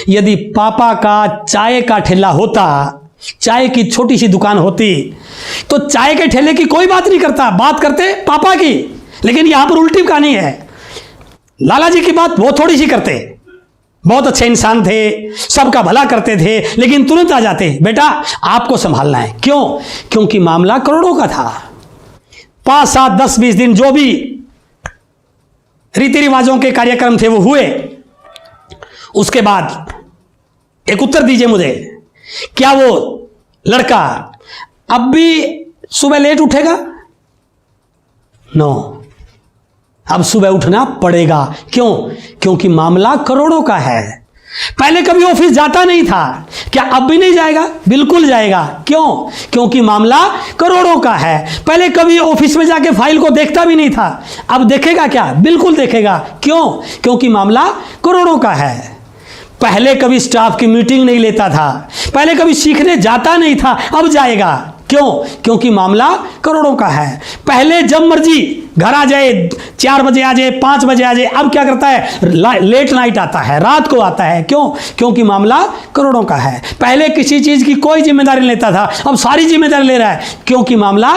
[SPEAKER 2] यदि पापा का चाय का ठेला होता, चाय की छोटी सी दुकान होती, तो चाय के ठेले की कोई बात नहीं करता, बात करते पापा की। लेकिन यहां पर उल्टी कहानी है, लाला जी की बात वो थोड़ी सी करते, बहुत अच्छे इंसान थे, सबका भला करते थे, लेकिन तुरंत आ जाते, बेटा आपको संभालना है। क्यों? क्योंकि मामला करोड़ों का था। 5, 7, 10, 20 दिन जो भी रीति रिवाजों के कार्यक्रम थे वो हुए। उसके बाद एक उत्तर दीजिए मुझे, क्या वो लड़का अब भी सुबह लेट उठेगा? नो, अब सुबह उठना पड़ेगा। क्यों? क्योंकि मामला करोड़ों का है। पहले कभी ऑफिस जाता नहीं था, क्या अब भी नहीं जाएगा? बिल्कुल जाएगा। क्यों? क्योंकि मामला करोड़ों का है। पहले कभी ऑफिस में जाके फाइल को देखता भी नहीं था, अब देखेगा क्या? बिल्कुल देखेगा। क्यों? क्योंकि मामला करोड़ों का है। पहले कभी स्टाफ की मीटिंग नहीं लेता था, पहले कभी सीखने जाता नहीं था, अब जाएगा। क्यों? क्योंकि मामला करोड़ों का है। पहले जब मर्जी घर आ जाए, 4 बजे आ जाए, 5 बजे आ जाए, अब क्या करता है? लेट नाइट आता है, रात को आता है। क्यों? क्योंकि मामला करोड़ों का है। पहले किसी चीज की कोई जिम्मेदारी नहीं लेता था, अब सारी जिम्मेदारी ले रहा है, क्योंकि मामला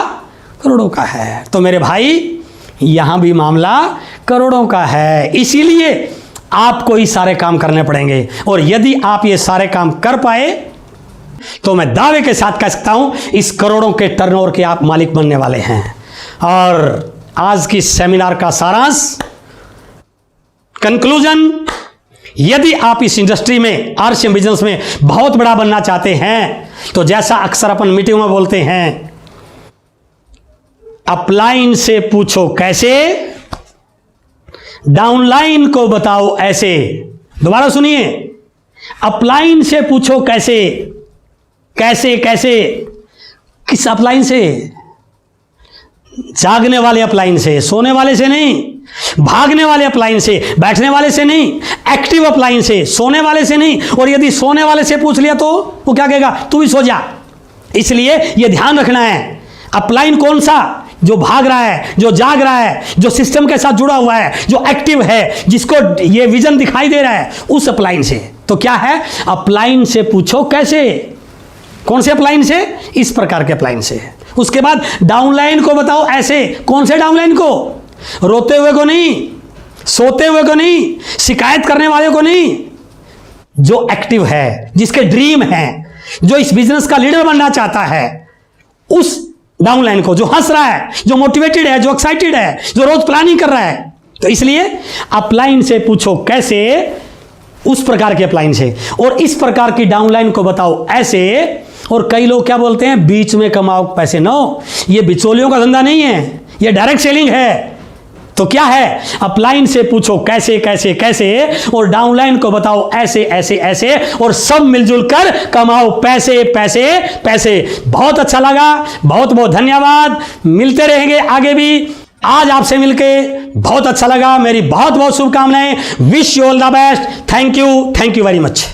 [SPEAKER 2] करोड़ों का है। तो मेरे भाई, यहां भी मामला करोड़ों का है, इसीलिए आपको ही सारे काम करने पड़ेंगे। और यदि आप ये सारे काम कर पाए तो मैं दावे के साथ कह सकता हूं इस करोड़ों के टर्नओवर के आप मालिक बनने वाले हैं। और आज की सेमिनार का सारांश, कंक्लूजन, यदि आप इस इंडस्ट्री में, आरसीएम बिजनेस में बहुत बड़ा बनना चाहते हैं तो जैसा अक्सर अपन मीटिंग में बोलते हैं, अपलाइन से पूछो कैसे, डाउनलाइन को बताओ ऐसे। दोबारा सुनिए, अपलाइन से पूछो कैसे, कैसे कैसे, किस अपलाइन से? जागने वाले अपलाइन से, सोने वाले से नहीं, भागने वाले अपलाइन से, बैठने वाले से नहीं, एक्टिव अपलाइन से, सोने वाले से नहीं। और यदि सोने वाले से पूछ लिया तो वो क्या कहेगा? तू भी सो जा। इसलिए यह ध्यान रखना है, अपलाइन कौन सा? जो भाग रहा है, जो जाग रहा है, जो सिस्टम के साथ जुड़ा हुआ है, जो एक्टिव है, जिसको ये विजन दिखाई दे रहा है, उस अपलाइन से। तो क्या है? अपलाइन से पूछो कैसे। कौन से अपलाइन से? इस प्रकार के अपलाइन से। उसके बाद डाउनलाइन को बताओ ऐसे। कौन से डाउनलाइन को? रोते हुए को नहीं, सोते हुए को नहीं, शिकायत करने वाले को नहीं, जो एक्टिव है, जिसके ड्रीम है, जो इस बिजनेस का लीडर बनना चाहता है, उस डाउनलाइन को, जो हंस रहा है, जो मोटिवेटेड है, जो एक्साइटेड है, जो रोज प्लानिंग कर रहा है। तो इसलिए अपलाइन से पूछो कैसे, उस प्रकार के अपलाइन से। और इस प्रकार की डाउनलाइन को बताओ ऐसे और कई लोग क्या बोलते हैं, बीच में कमाओ पैसे। नो, ये बिचौलियों का धंधा नहीं है, ये डायरेक्ट सेलिंग है। तो क्या है, अपलाइन से पूछो कैसे कैसे कैसे, और डाउनलाइन को बताओ ऐसे ऐसे ऐसे, और सब मिलजुल कर कमाओ पैसे पैसे पैसे। बहुत अच्छा लगा, बहुत बहुत धन्यवाद। मिलते रहेंगे आगे भी। आज आपसे मिलके बहुत अच्छा लगा। मेरी बहुत बहुत शुभकामनाएं। Wish you all the best. Thank you very much.